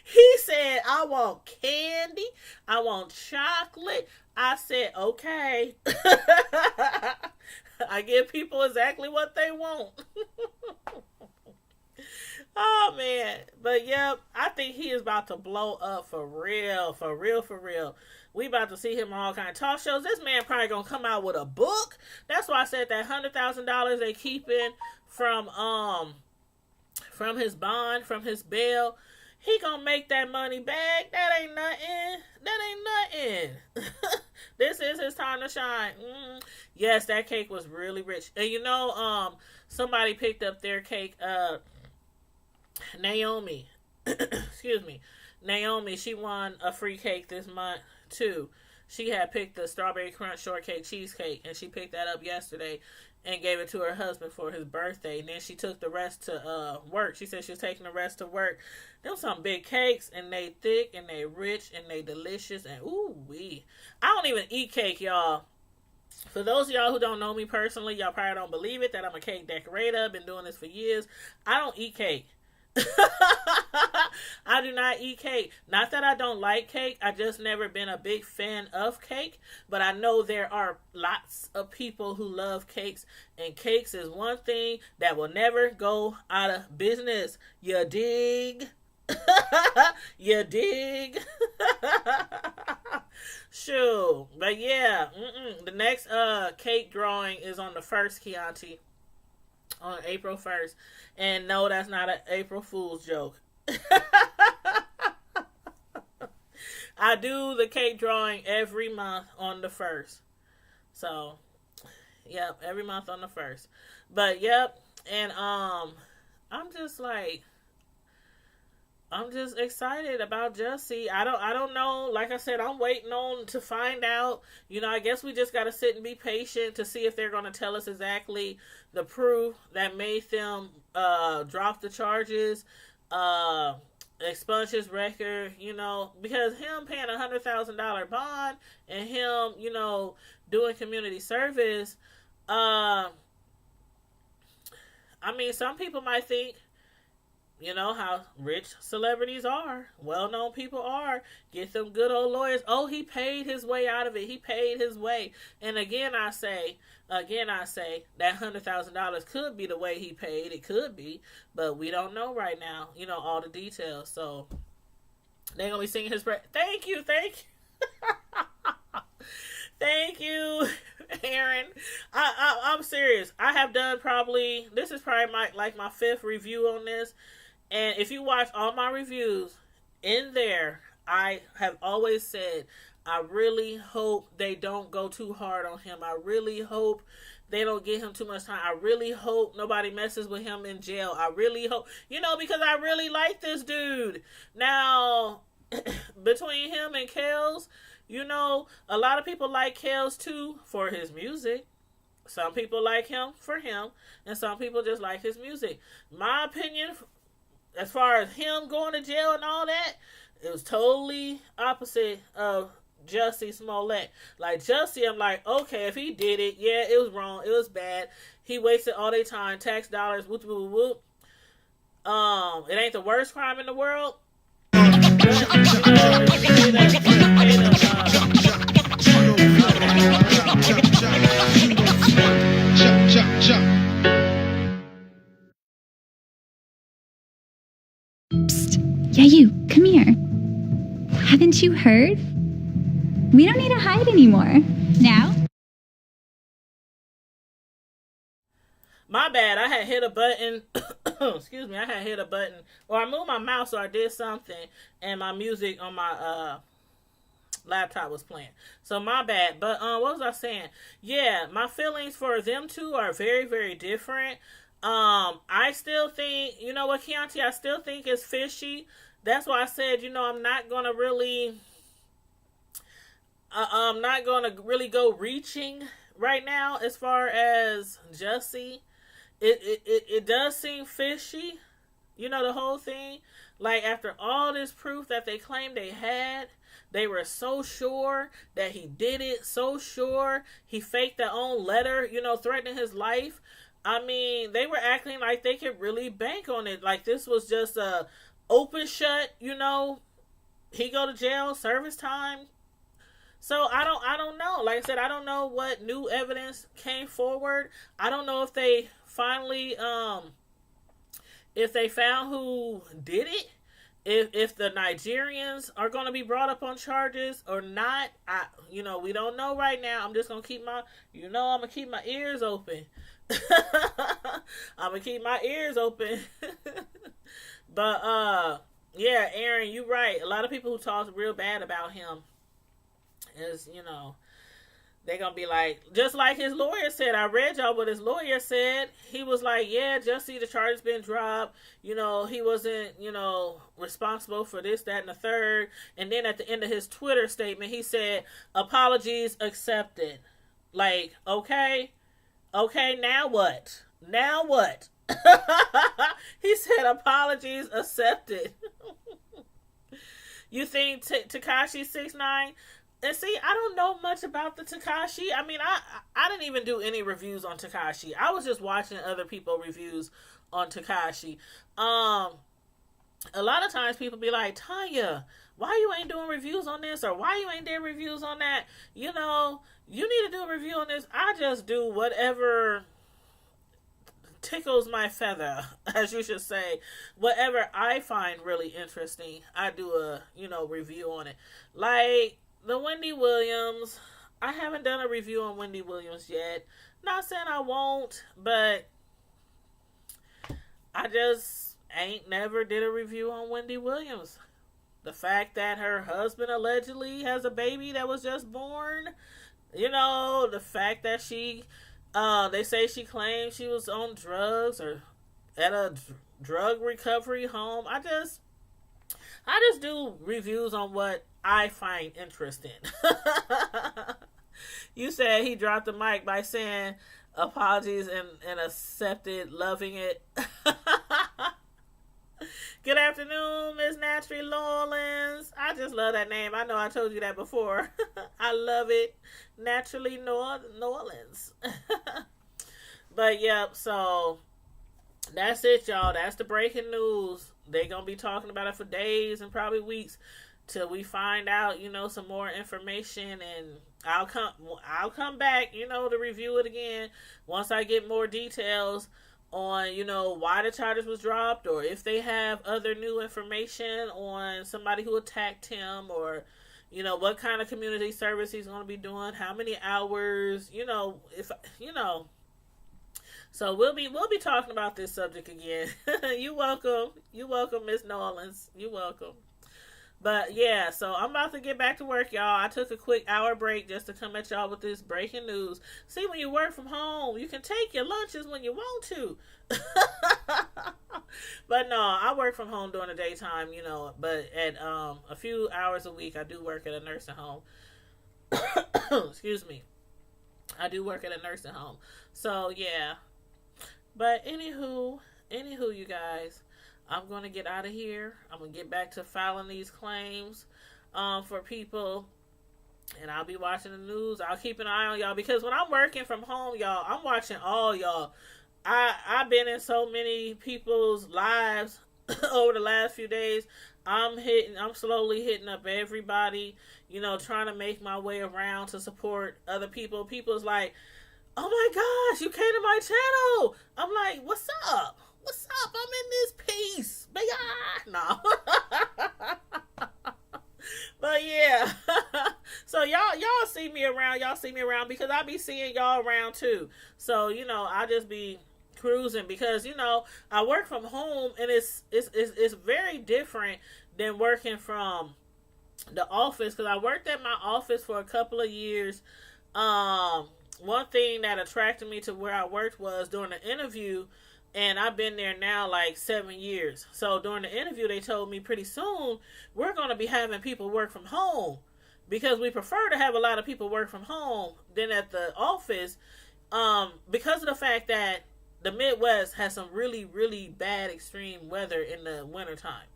[SPEAKER 1] He said, I want candy. I want chocolate. I said, okay. I give people exactly what they want. Oh, man. But, yeah, I think he is about to blow up for real. For real, for real. We about to see him on all kind of talk shows. This man probably going to come out with a book. That's why I said that $100,000 they keeping from his bond, from his bail. He gonna make that money back. That ain't nothing. That ain't nothing. This is his time to shine. Yes, that cake was really rich. And somebody picked up their cake. Naomi. Excuse me. Naomi, she won a free cake this month too. She had picked the strawberry crunch shortcake cheesecake, and she picked that up yesterday and gave it to her husband for his birthday. And then she took the rest to work. She said she was taking the rest to work. Them some big cakes, and they thick, and they rich, and they delicious, and ooh-wee. I don't even eat cake, y'all. For those of y'all who don't know me personally, y'all probably don't believe it, that I'm a cake decorator. I've been doing this for years. I don't eat cake. I do not eat cake. Not that I don't like cake. I just never been a big fan of cake. But I know there are lots of people who love cakes. And cakes is one thing that will never go out of business. You dig? You dig? Sure. But yeah. The next cake drawing is on the 1st, Chianti. On April 1st. And no, that's not an April Fool's joke. I do the cake drawing every month on the 1st. So, yep, every month on the 1st. But yep, and I'm just like, I'm just excited about Jussie. I don't know. Like I said, I'm waiting on to find out. I guess we just got to sit and be patient to see if they're going to tell us exactly the proof that made them drop the charges, expunge his record, because him paying $100,000 bond and him, doing community service, I mean, some people might think, how rich celebrities are, well-known people are, get them good old lawyers. Oh, he paid his way out of it. He paid his way. And again, I say that $100,000 could be the way he paid. It could be, but we don't know right now, all the details. So they're going to be singing his prayer. Thank you. Thank you, Aaron. I'm serious. I have done this is probably my 5th review on this. And if you watch all my reviews, in there, I have always said, I really hope they don't go too hard on him. I really hope they don't give him too much time. I really hope nobody messes with him in jail. I really hope, because I really like this dude. Now, between him and Kels, a lot of people like Kels too for his music. Some people like him for him, and some people just like his music. My opinion, as far as him going to jail and all that, it was totally opposite of Jussie Smollett. Like Jussie, I'm like, okay, if he did it, yeah, it was wrong, it was bad. He wasted all their time, tax dollars, whoop whoop whoop. It ain't the worst crime in the world.
[SPEAKER 2] Psst. Yeah, you, come here. Haven't you heard? We don't need to hide anymore. Now?
[SPEAKER 1] My bad, I had hit a button. Excuse me, I had hit a button. Or I moved my mouse or I did something and my music on my laptop was playing. So my bad. But what was I saying? Yeah, my feelings for them two are very, very different. I still think, what, Chianti, I still think is fishy. That's why I said, I'm not going to really, I'm not going to really go reaching right now as far as Jussie. It does seem fishy, the whole thing. Like, after all this proof that they claimed they had, they were so sure that he did it, so sure he faked their own letter, threatening his life. I mean, they were acting like they could really bank on it. Like this was just a open shut, he go to jail, service time. So I don't know. Like I said, I don't know what new evidence came forward. I don't know if they finally if they found who did it. If the Nigerians are going to be brought up on charges or not, we don't know right now. I'm just going to keep I'm going to keep my ears open. I'm going to keep my ears open. But, yeah, Aaron, you're right. A lot of people who talk real bad about him is, they're going to be like, just like his lawyer said. I read y'all what his lawyer said. He was like, yeah, Jussie, the charges been dropped. He wasn't, responsible for this, that, and the third. And then at the end of his Twitter statement, he said, apologies accepted. Like, okay, now what? Now what? He said, apologies accepted. You think Tekashi 6ix9ine? And see, I don't know much about the Tekashi. I mean, I didn't even do any reviews on Tekashi. I was just watching other people reviews on Tekashi. a lot of times people be like, Tanya, why you ain't doing reviews on this, or why you ain't doing reviews on that? You know, you need to do a review on this. I just do whatever tickles my feather, as you should say. Whatever I find really interesting, I do a, review on it. Like the Wendy Williams, I haven't done a review on Wendy Williams yet. Not saying I won't, but I just ain't never did a review on Wendy Williams. The fact that her husband allegedly has a baby that was just born, the fact that they say she claimed she was on drugs or at a drug recovery home. I just do reviews on what I find interesting. You said he dropped the mic by saying apologies and accepted loving it. Good afternoon, Miss Naturally Norlands. I just love that name. I know I told you that before. I love it. Naturally Norlands. But yep, so that's it, y'all. That's the breaking news. They're going to be talking about it for days and probably weeks till we find out, some more information, and I'll come back, to review it again once I get more details on, why the charges was dropped, or if they have other new information on somebody who attacked him, or, what kind of community service he's going to be doing, how many hours, if, So we'll be talking about this subject again. You welcome, Miss Nolans. You welcome. But yeah, so I'm about to get back to work, y'all. I took a quick hour break just to come at y'all with this breaking news. See, when you work from home, you can take your lunches when you want to. But no, I work from home during the daytime, but at a few hours a week, I do work at a nursing home. Excuse me. I do work at a nursing home. So yeah. But anywho, you guys, I'm going to get out of here. I'm going to get back to filing these claims for people. And I'll be watching the news. I'll keep an eye on y'all. Because when I'm working from home, y'all, I'm watching all y'all. I've been in so many people's lives over the last few days. I'm slowly hitting up everybody, trying to make my way around to support other people. People's like, oh my gosh, you came to my channel. I'm like, what's up? What's up? I'm in this piece. Big no. But yeah. So y'all see me around. Y'all see me around because I be seeing y'all around too. So, I just be cruising because, I work from home and it's very different than working from the office, because I worked at my office for a couple of years. One thing that attracted me to where I worked was during the interview, and I've been there now like 7 years. So during the interview, they told me pretty soon we're going to be having people work from home, because we prefer to have a lot of people work from home than at the office, because of the fact that the Midwest has some really, really bad extreme weather in the wintertime.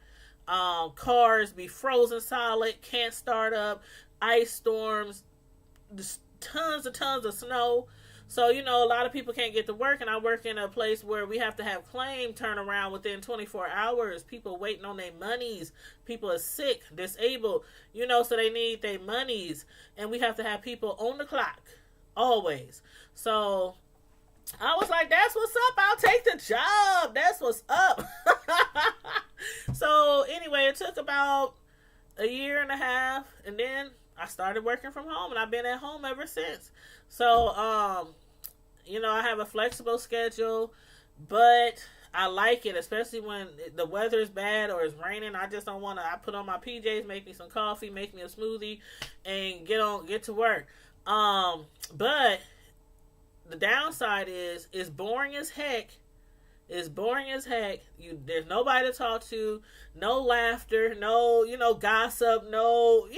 [SPEAKER 1] Cars be frozen solid, can't start up, ice storms, tons of snow. So, a lot of people can't get to work, and I work in a place where we have to have claim turnaround within 24 hours. People waiting on their monies. People are sick, disabled, so they need their monies. And we have to have people on the clock, always. So I was like, that's what's up. I'll take the job. That's what's up. So anyway, it took about a year and a half, and then I started working from home, and I've been at home ever since. So, I have a flexible schedule, but I like it, especially when the weather is bad or it's raining. I just don't want to. I put on my PJs, make me some coffee, make me a smoothie, and get to work. But the downside is it's boring as heck. It's boring as heck. There's nobody to talk to, no laughter, no, gossip, no,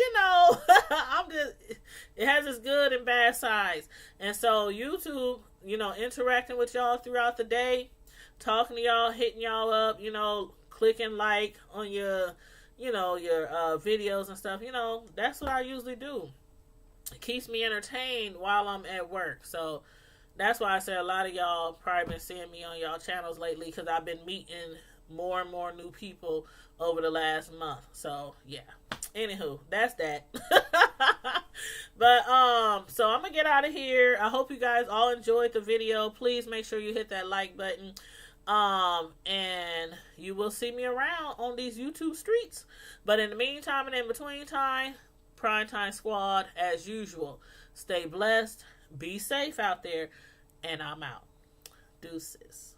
[SPEAKER 1] it has its good and bad sides. And so YouTube, interacting with y'all throughout the day, talking to y'all, hitting y'all up, clicking like on your videos and stuff, that's what I usually do. It keeps me entertained while I'm at work. So that's why I said a lot of y'all probably been seeing me on y'all channels lately, because I've been meeting more and more new people over the last month. So yeah. Anywho, that's that. But so I'm gonna get out of here. I hope you guys all enjoyed the video. Please make sure you hit that like button. And you will see me around on these YouTube streets. But in the meantime and in between time, Primetime Squad, as usual, stay blessed, be safe out there, and I'm out. Deuces.